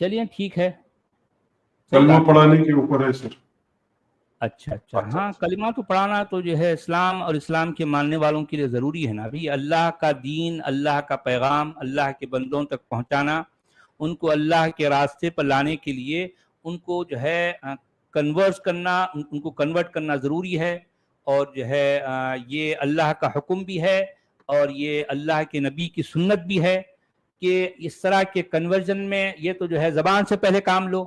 چلیے ٹھیک ہے, صحیح کلمہ بات. پڑھانے کے اوپر ہے سر. اچھا اچھا, ہاں کلمہ تو پڑھانا تو جو ہے اسلام اور اسلام کے ماننے والوں کے لیے ضروری ہے نا بھائی. اللہ کا دین, اللہ کا پیغام اللہ کے بندوں تک پہنچانا, ان کو اللہ کے راستے پر لانے کے لیے ان کو جو ہے کنورٹ کرنا, ان کو کنورٹ کرنا ضروری ہے. اور جو ہے یہ اللہ کا حکم بھی ہے اور یہ اللہ کے نبی کی سنت بھی ہے کہ اس طرح کے کنورژن میں یہ تو جو ہے زبان سے پہلے کام لو.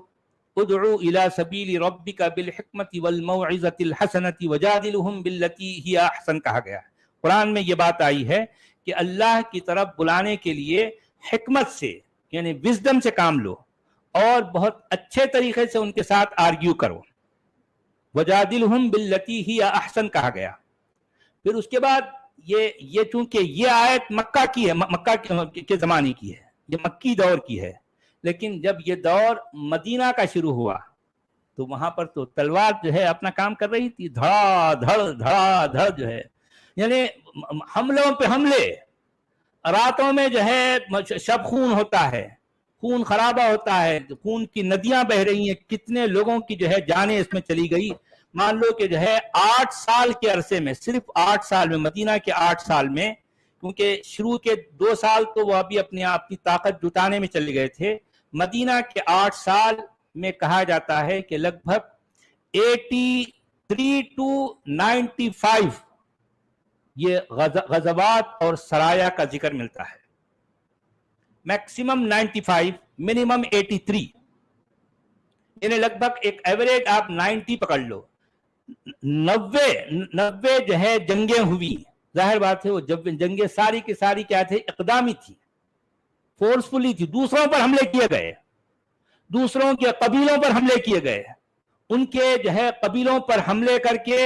ادعو الى سبیل ربک بالحکمت والموعظۃ الحسنۃ وجادلہم باللتی ہی احسن کہا گیا ہے. قرآن میں یہ بات آئی ہے کہ اللہ کی طرف بلانے کے لیے حکمت سے یعنی وزڈم سے کام لو اور بہت اچھے طریقے سے ان کے ساتھ آرگیو کرو. وجادلہم باللتی ہی احسن کہا گیا. پھر اس کے بعد یہ چونکہ یہ آیت مکہ کی ہے, مکہ کے زمانے کی ہے, یہ مکی دور کی ہے, لیکن جب یہ دور مدینہ کا شروع ہوا تو وہاں پر تو تلوار جو ہے اپنا کام کر رہی تھی, دھڑا دھڑ جو ہے, یعنی حملوں پہ حملے. راتوں میں جو ہے شب خون ہوتا ہے, خون خرابہ ہوتا ہے, خون کی ندیاں بہ رہی ہیں, کتنے لوگوں کی جو ہے جانیں اس میں چلی گئی. مان لو کہ جو ہے 8 سال کے عرصے میں, صرف 8 سال میں, مدینہ کے 8 سال میں, کیونکہ شروع کے 2 سال تو وہ ابھی اپنی طاقت جٹانے میں چلے گئے تھے, مدینہ کے 8 سال میں کہا جاتا ہے کہ لگ بھگ 83 to 95 یہ غزوات اور سرایا کا ذکر ملتا ہے. میکسیمم 95, منیمم 83, یعنی لگ بھگ ایک ایوریج آپ 90 پکڑ لو. 90 جو ہے جنگیں ہوئی. ظاہر بات ہے وہ جنگیں ساری کی ساری کیا تھے, اقدامی تھی, فورسفلی تھی, دوسروں پر حملے کیے گئے, دوسروں کے قبیلوں پر حملے کیے گئے, ان کے جو ہے قبیلوں پر حملے کر کے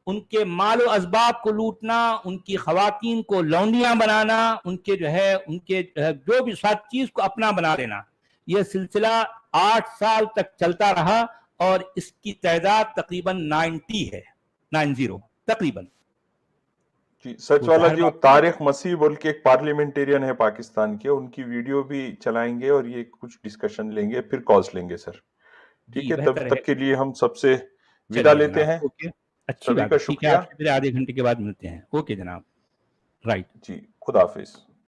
ان کے مال و اسباب کو لوٹنا, ان کی خواتین کو لونڈیاں بنانا, ان کے جو ہے ان کے جو بھی سات چیز کو اپنا بنا لینا. یہ سلسلہ 8 سال تک چلتا رہا اور اس کی تعداد تقریباً 90 ہے, 90 تقریباً. جی سچ والا جی, وہ طارق مسیح بول کے ایک پارلیمنٹیرین ہے پاکستان کے, ان کی ویڈیو بھی چلائیں گے اور یہ کچھ ڈسکشن لیں گے, پھر کالز لیں گے سر. ٹھیک ہے, تب تک کے لیے ہم سب سے ودا لیتے ہیں. اچھی سبھی بات کا ہے, ٹھیک ہے, شکریہ. آپ سے آدھے گھنٹے کے بعد ملتے ہیں. اوکے جناب, رائٹ. جی خدا حافظ.